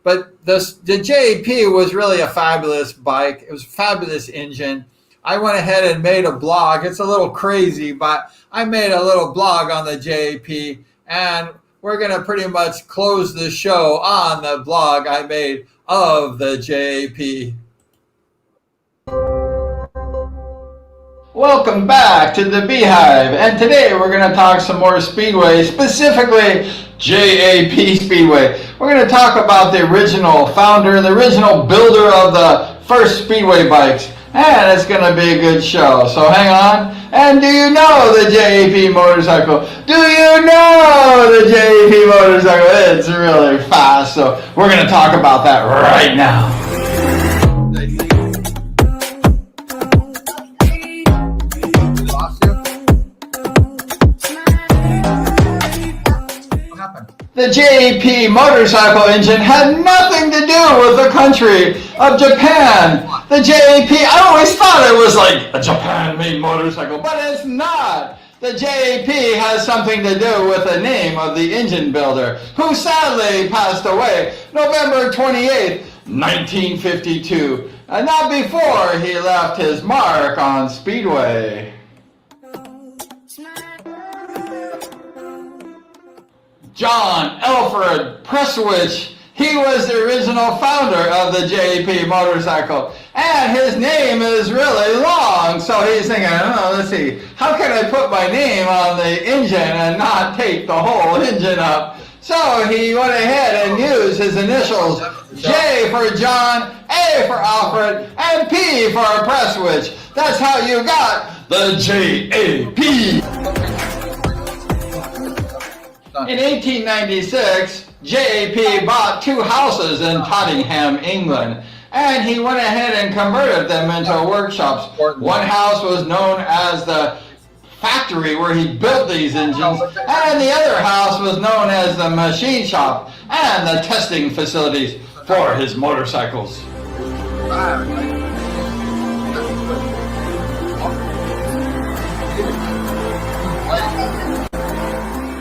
But the JAP was really a fabulous bike. It was a fabulous engine. I went ahead and made a blog. It's a little crazy, but I made a little blog on the JAP, and we're going to pretty much close the show on the blog I made of the JAP. Welcome back to the Beehive, and today we're going to talk some more Speedway, specifically JAP Speedway. We're going to talk about the original founder, the original builder of the first Speedway bikes, and it's going to be a good show, so hang on. And do you know the JAP motorcycle? Do you know the JAP motorcycle? It's really fast, so we're going to talk about that right now. The JAP motorcycle engine had nothing to do with the country of Japan. The JAP, I always thought it was like a Japan-made motorcycle, but it's not. The JAP has something to do with the name of the engine builder, who sadly passed away November 28th, 1952, and not before he left his mark on Speedway. John Alfred Prestwich, he was the original founder of the JAP motorcycle, and his name is really long, so he's thinking, let's see, how can I put my name on the engine and not take the whole engine up? So he went ahead and used his initials, J for John, A for Alfred, and P for Prestwich. That's how you got the JAP. In 1896, JAP bought 2 houses in Tottenham, England, and he went ahead and converted them into workshops. One house was known as the factory where he built these engines, and the other house was known as the machine shop and the testing facilities for his motorcycles.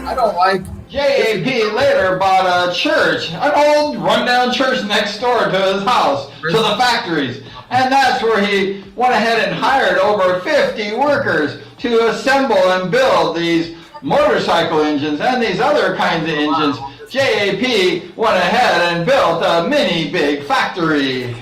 I don't like. JAP later bought a church, an old rundown church next door to his house, to the factories. And that's where he went ahead and hired over 50 workers to assemble and build these motorcycle engines and these other kinds of engines. JAP went ahead and built a mini big factory.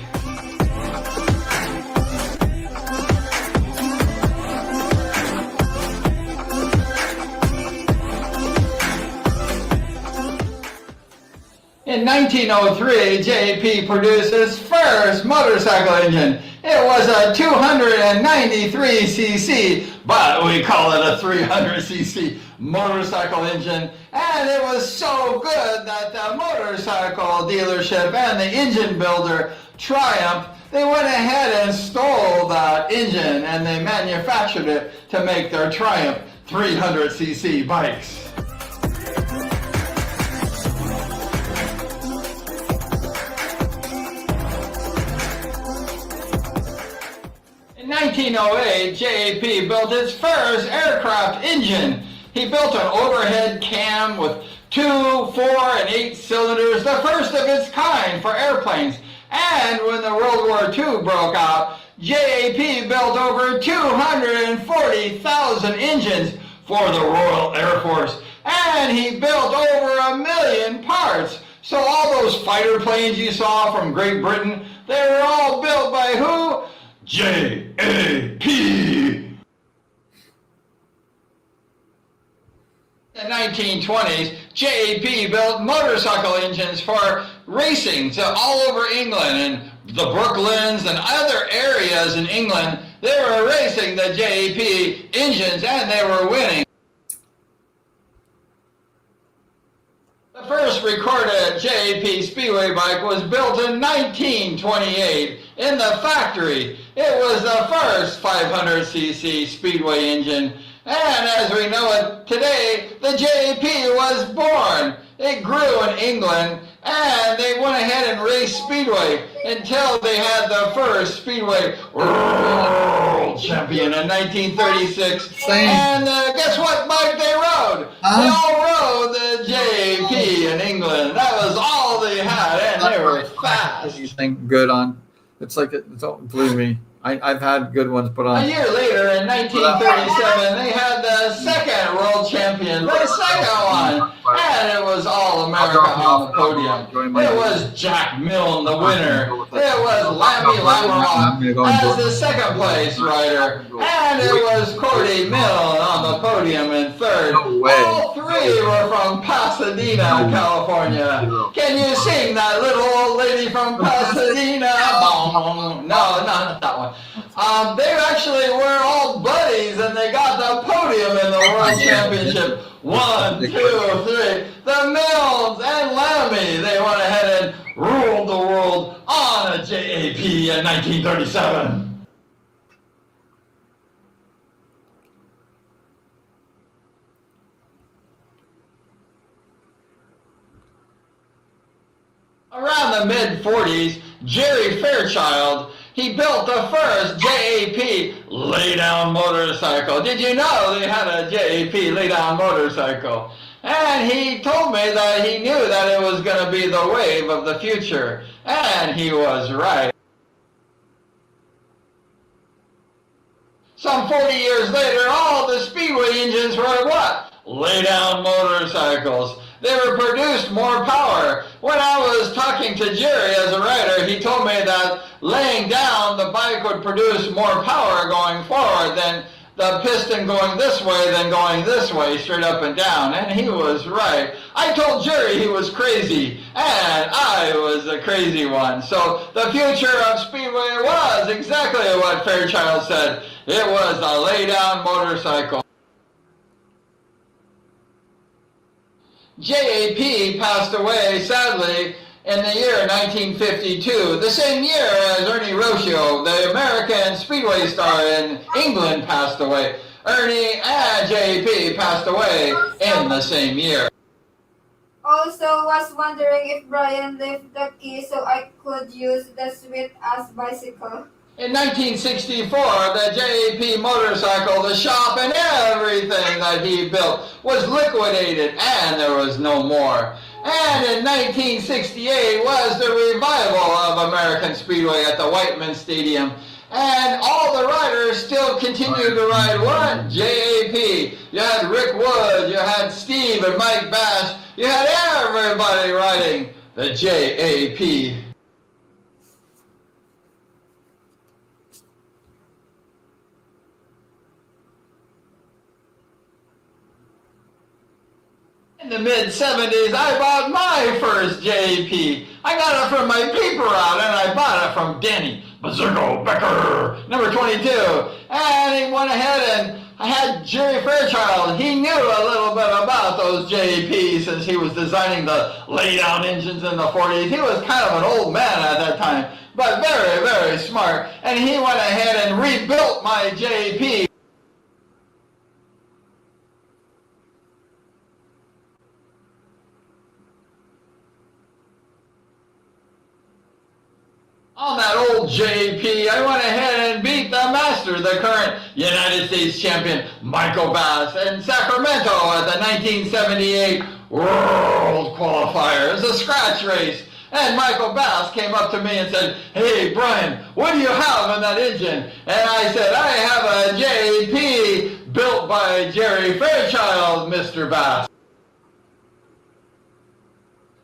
In 1903, JAP produced his first motorcycle engine. It was a 293cc, but we call it a 300cc motorcycle engine. And it was so good that the motorcycle dealership and the engine builder, Triumph, they went ahead and stole that engine and they manufactured it to make their Triumph 300cc bikes. In 1908, JAP built its first aircraft engine. He built an overhead cam with 2, 4, and 8 cylinders, the first of its kind for airplanes. And when the World War II broke out, JAP built over 240,000 engines for the Royal Air Force. And he built over 1 million parts. So all those fighter planes you saw from Great Britain, They were all built by who? J.A.P. In the 1920s, J.A.P. built motorcycle engines for racing to all over England, and the Brooklands and other areas in England. They were racing the J.A.P. engines, and they were winning. The first recorded J.A.P. Speedway bike was built in 1928 in the factory. It was the first 500cc Speedway engine. And as we know it today, the J.A.P. was born. It grew in England, and they went ahead and raced Speedway until they had the first Speedway World Champion in 1936. And guess what bike they rode? They all rode the J.A.P. in England. That was all they had, and they were fast. You think good on? It's like believe me. I've had good ones put on. A year later, in 1937, they had the second world champion, the second one, and it was all America on the podium. It was Jack Milne, the winner. It was Lammy Lammermoth as the second place rider, and it was Cordy Milne on the podium in third. All three were from Pasadena, California. Can you sing that little old lady from Pasadena? No, not that one. They actually were all buddies, and they got the podium in the World Championship. 1, 2, 3. The Milnes and Lammy, they went ahead and ruled the world on a J.A.P. in 1937. Around the mid-40s, Jerry Fairchild, he built the first J.A.P. lay-down motorcycle. Did you know they had a J.A.P. lay-down motorcycle? And he told me that he knew that it was going to be the wave of the future. And he was right. Some 40 years later, all the Speedway engines were what? Lay-down motorcycles. They were produced more power. When I was talking to Jerry as a rider, he told me that laying down the bike would produce more power going forward than the piston going this way than going this way, straight up and down. And he was right. I told Jerry he was crazy, and I was the crazy one. So the future of Speedway was exactly what Fairchild said. It was a lay-down motorcycle. J.A.P. passed away, sadly, in the year 1952, the same year as Ernie Rocio, the American Speedway star in England, passed away. Ernie and J.A.P. passed away in the same year. Also was wondering if Brian left the key so I could use the suite as bicycle. In 1964, the J.A.P. motorcycle, the shop, and everything that he built was liquidated, and there was no more. And in 1968 was the revival of American Speedway at the Whiteman Stadium. And all the riders still continued to ride what? J.A.P. You had Rick Wood, you had Steve and Mike Bash, you had everybody riding the J.A.P. In the mid-70s, I bought my first J.A.P. I got it from my paper route, and I bought it from Danny Bazergo Becker, number 22. And he went ahead and I had Jerry Fairchild. He knew a little bit about those J.A.Ps since he was designing the lay-down engines in the 40s. He was kind of an old man at that time, but very, very smart. And he went ahead and rebuilt my J.A.P. On that old J.P., I went ahead and beat the master, the current United States champion, Michael Bass, in Sacramento at the 1978 World Qualifier. It was a scratch race. And Michael Bass came up to me and said, "Hey, Brian, what do you have in that engine?" And I said, "I have a J.P. built by Jerry Fairchild, Mr. Bass."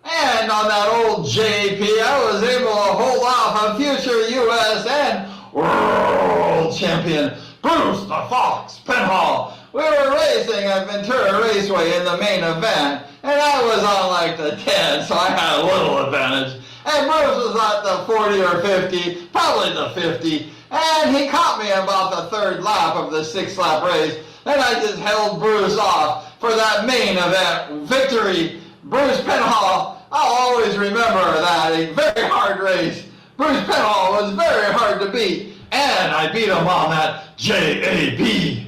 And And on that old JP, I was able to hold off a future U.S. and world champion Bruce the Fox Penhall. We were racing at Ventura Raceway in the main event, and I was on like the 10, so I had a little advantage. And Bruce was at the 40 or 50, probably the 50, and he caught me about the third lap of the 6-lap race, and I just held Bruce off for that main event victory. Bruce Penhall, I'll always remember that, a very hard race. Bruce Penhall was very hard to beat, and I beat him on that JAP.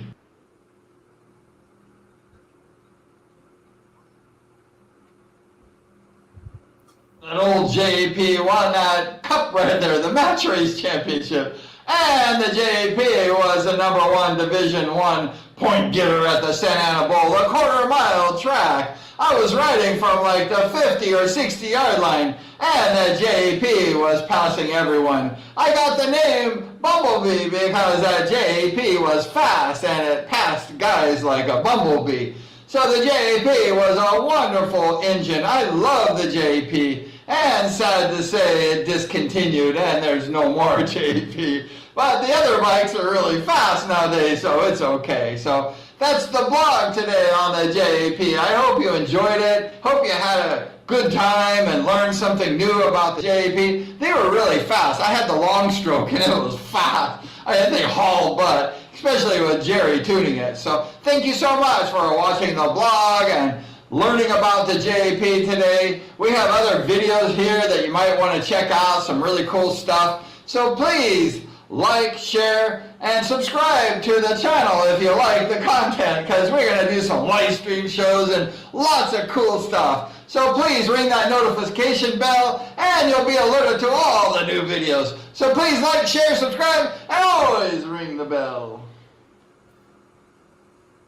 That old JAP won that cup right there, the match race championship. And the JAP was the #1 Division 1 point getter at the Santa Ana Bowl, a quarter-mile track. I was riding from like the 50 or 60 yard line, and the JAP was passing everyone. I got the name Bumblebee because that JAP was fast and it passed guys like a bumblebee. So the JAP was a wonderful engine. I love the JAP. And sad to say it discontinued and there's no more JAP. But the other bikes are really fast nowadays, so it's okay. So that's the blog today on the JAP. I hope you enjoyed it. Hope you had a good time and learned something new about the JAP. They were really fast. I had the long stroke and it was fast. I think they hauled butt, especially with Jerry tuning it. So thank you so much for watching the blog and learning about the JAP today. We have other videos here that you might want to check out, some really cool stuff. So please like, share, and subscribe to the channel if you like the content, because we're going to do some live stream shows and lots of cool stuff. So please ring that notification bell and you'll be alerted to all the new videos. So please like, share, subscribe, and always ring the bell.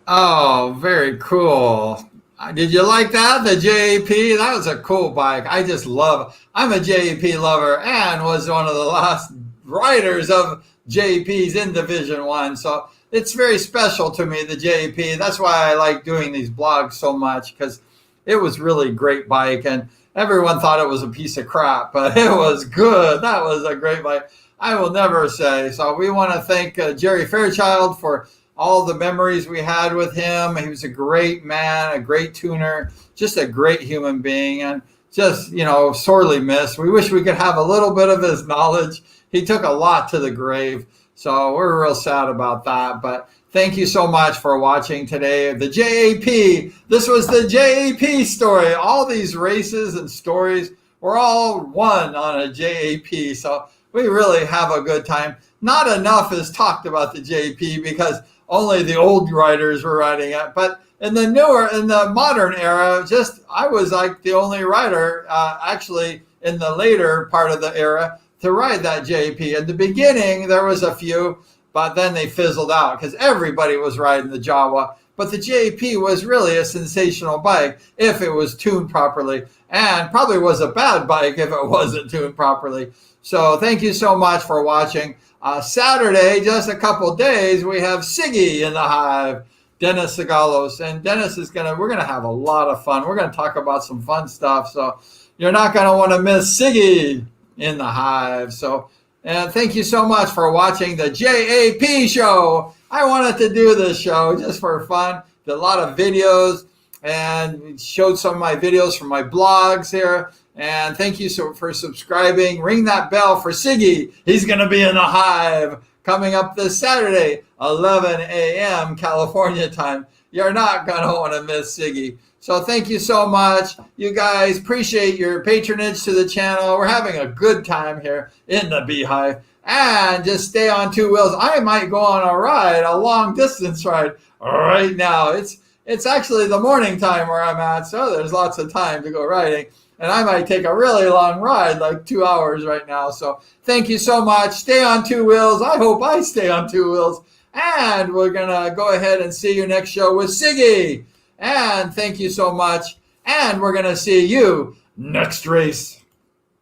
Oh, very cool. Did you like that? The JAP? That was a cool bike. I just love, I'm a JAP lover and was one of the last riders of JPs in Division 1. So it's very special to me, the JAP. That's why I like doing these blogs so much, because it was really a great bike and everyone thought it was a piece of crap, but it was good. That was a great bike. I will never say. So we want to thank Jerry Fairchild for all the memories we had with him. He was a great man, a great tuner, just a great human being, and just, you know, sorely missed. We wish we could have a little bit of his knowledge. He took a lot to the grave, so we're real sad about that. But thank you so much for watching today. The JAP, this was the JAP story. All these races and stories were all won on a JAP, so we really have a good time. Not enough is talked about the JAP because only the old riders were riding it. But in the modern era, I was like the only rider, actually in the later part of the era, to ride that JAP. In the beginning, there was a few, but then they fizzled out because everybody was riding the Jawa. But the JAP was really a sensational bike if it was tuned properly, and probably was a bad bike if it wasn't tuned properly. So thank you so much for watching. Saturday, just a couple days, we have Siggy in the Hive, Dennis Sigalos, and Dennis is we're gonna have a lot of fun. We're gonna talk about some fun stuff, so you're not gonna want to miss Siggy in the Hive. So, and thank you so much for watching the JAP show. I wanted to do this show just for fun. Did a lot of videos and showed some of my videos from my blogs here. And thank you for subscribing. Ring that bell for Siggy. He's going to be in the Hive coming up this Saturday, 11 a.m. California time. You're not going to want to miss Siggy. So thank you so much. You guys, appreciate your patronage to the channel. We're having a good time here in the Beehive. And just stay on two wheels. I might go on a ride, a long distance ride right now. It's actually the morning time where I'm at, so there's lots of time to go riding. And I might take a really long ride, like 2 hours right now. So thank you so much. Stay on two wheels. I hope I stay on two wheels. And we're going to go ahead and see you next show with Siggy. And thank you so much. And we're going to see you next race.